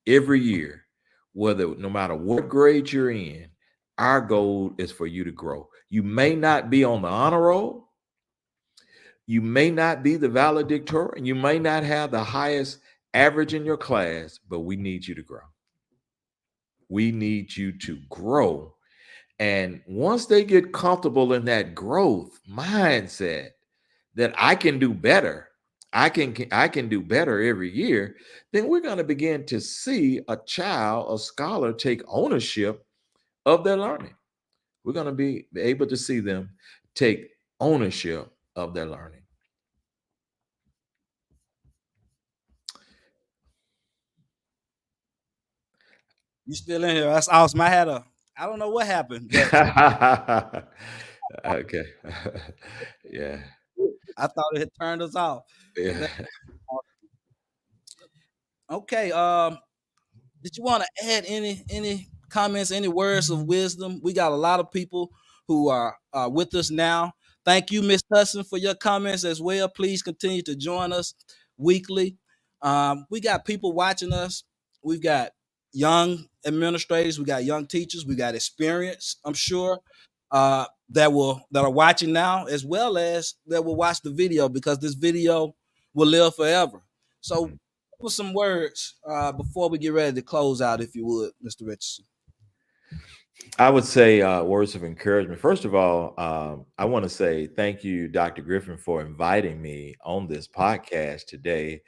every year. No matter what grade you're in, our goal is for you to grow. You may not be on the honor roll. You may not be the valedictorian. You may not have the highest average in your class, but we need you to grow. We need you to grow. And once they get comfortable in that growth mindset that I can do better, I can do better every year, then we're going to begin to see a child, a scholar take ownership of their learning. We're going to be able to see them take ownership of their learning. You still in here? That's awesome. I don't know what happened, but Okay. Yeah. I thought it had turned us off. But Yeah. that's okay. Did you want to add any comments, any words of wisdom? We got a lot of people who are with us now. Thank you, Miss Hudson, for your comments as well. Please continue to join us weekly. We got people watching us. We've got young administrators, we got young teachers, we got experience, I'm sure, that are watching now, as well as that will watch the video, because this video will live forever. So with some words before we get ready to close out, if you would, Mr. Richardson. I would say words of encouragement. First of all, I want to say thank you, Dr. Griffin, for inviting me on this podcast today.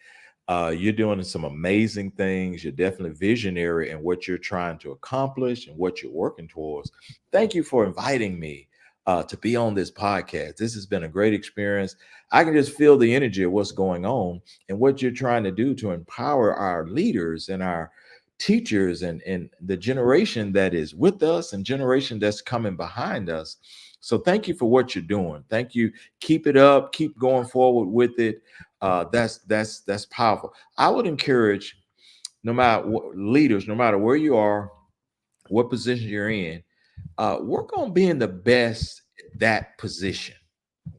You're doing some amazing things. You're definitely visionary in what you're trying to accomplish and what you're working towards. Thank you for inviting me to be on this podcast. This has been a great experience. I can just feel the energy of what's going on and what you're trying to do to empower our leaders and our teachers and the generation that is with us and generation that's coming behind us. So thank you for what you're doing. Thank you. Keep it up. Keep going forward with it. That's powerful. I would encourage, no matter what, leaders, no matter where you are, what position you're in, work on being the best at that position.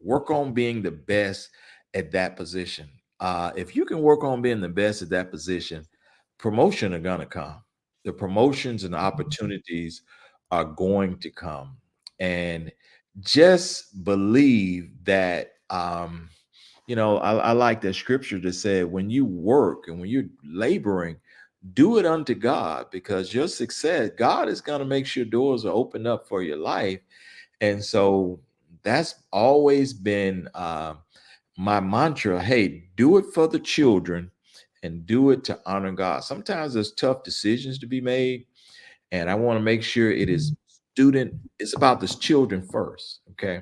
Work on being the best at that position. If you can work on being the best at that position, promotion are gonna come. The promotions and the opportunities are going to come. And just believe that I like that scripture that said, when you work and when you're laboring, do it unto God, because your success, God is going to make sure doors are opened up for your life. And so that's always been my mantra. Hey, do it for the children and do it to honor God. Sometimes there's tough decisions to be made, and I want to make sure it is it's about the children first. Okay.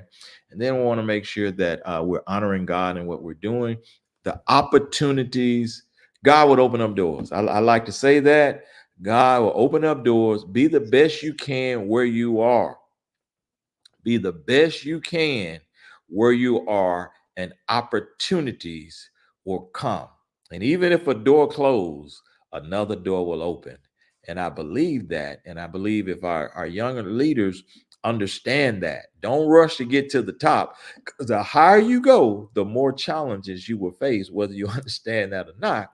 And then we want to make sure that we're honoring God in what we're doing. The opportunities, God would open up doors. I like to say that God will open up doors. Be the best you can where you are. Be the best you can where you are, and opportunities will come. And even if a door closed, another door will open. And I believe that. And I believe if our younger leaders understand that, don't rush to get to the top, because the higher you go, the more challenges you will face, whether you understand that or not.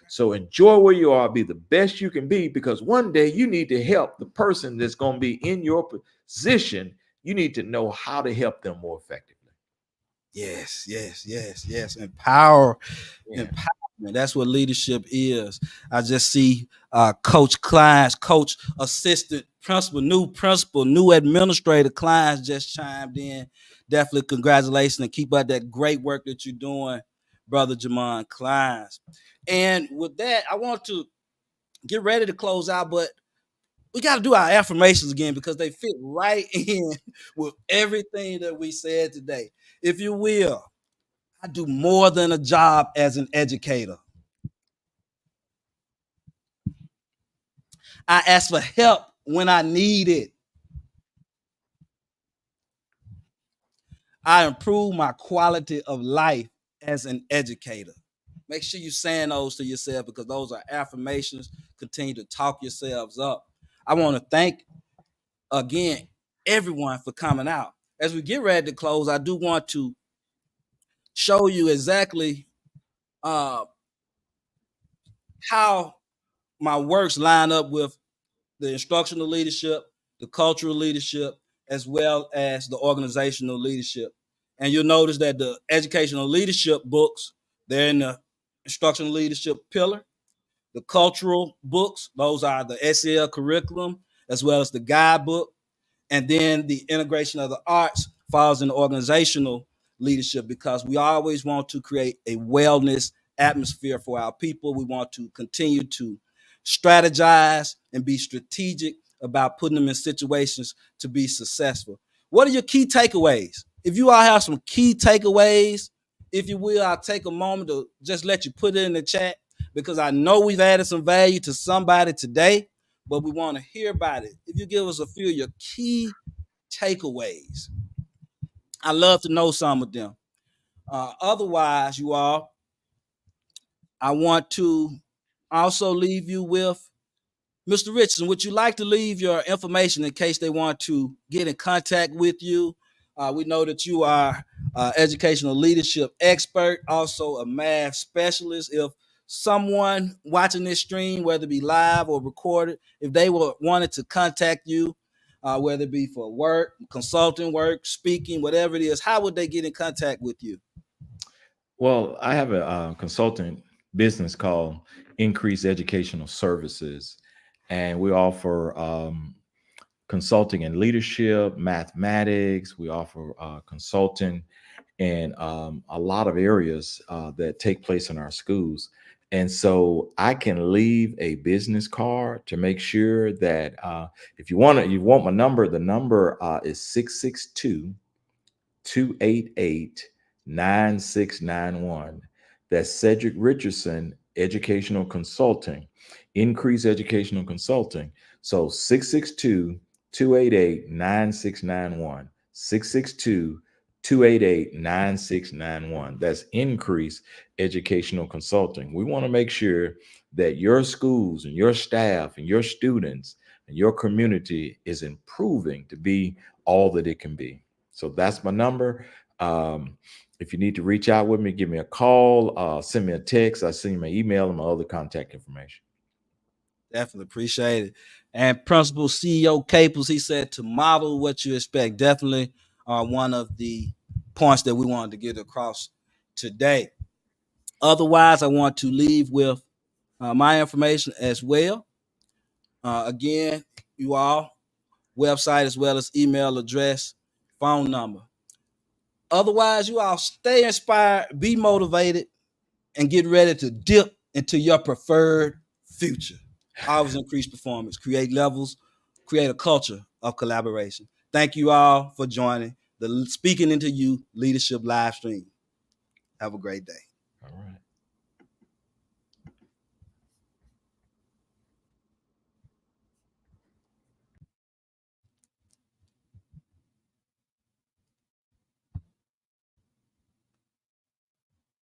So enjoy where you are, be the best you can be, because one day you need to help the person that's going to be in your position. You need to know how to help them more effectively. Yes. Yeah. Empowerment. That's what leadership is. I just see coach clients, coach assistant principal, new administrator clients just chimed in. Definitely congratulations, and keep up that great work that you're doing, brother Jamon Clients. And with that, I want to get ready to close out, but we got to do our affirmations again, because they fit right in with everything that we said today. If you will, I do more than a job as an educator. I ask for help when I need it. I improve my quality of life as an educator. Make sure you're saying those to yourself, because those are affirmations. Continue to talk yourselves up. I want to thank again everyone for coming out. As we get ready to close, I do want to show you exactly uh, how my works line up with the instructional leadership, the cultural leadership, as well as the organizational leadership. And you'll notice that the educational leadership books, they're in the instructional leadership pillar. The cultural books, those are the SEL curriculum, as well as the guidebook. And then the integration of the arts falls in organizational leadership, because we always want to create a wellness atmosphere for our people. We want to continue to strategize and be strategic about putting them in situations to be successful. What are your key takeaways? If you all have some key takeaways, if you will, I'll take a moment to just let you put it in the chat, because I know we've added some value to somebody today, but we want to hear about it. If you give us a few of your key takeaways, I love to know some of them. Otherwise, you all, I want to also leave you with Mr. Richardson. Would you like to leave your information in case they want to get in contact with you? We know that you are educational leadership expert, also a math specialist. If someone watching this stream, whether it be live or recorded, if they wanted to contact you, whether it be for work, consulting work, speaking, whatever it is, how would they get in contact with you? Well, I have a consultant business called Increase Educational Services, and we offer consulting in leadership, mathematics. We offer consulting in a lot of areas that take place in our schools. And so I can leave a business card to make sure that if you want my number, the number is 662-288-9691. That's Cedric Richardson, Educational Consulting, Increase Educational Consulting. So 662-288-9691, 662-288-9691. That's Increase Educational Consulting. We want to make sure that your schools and your staff and your students and your community is improving to be all that it can be. So that's my number. If you need to reach out with me, give me a call, send me a text. I send you my email and my other contact information. Definitely appreciate it. And Principal CEO Caples, he said to model what you expect. Definitely one of the points that we wanted to get across today. Otherwise, I want to leave with my information as well. Again, you all, website as well as email address, phone number. Otherwise, you all stay inspired, be motivated, and get ready to dip into your preferred future. Always increase performance, create levels, create a culture of collaboration. Thank you all for joining the Speaking Into You Leadership live stream. Have a great day. All right.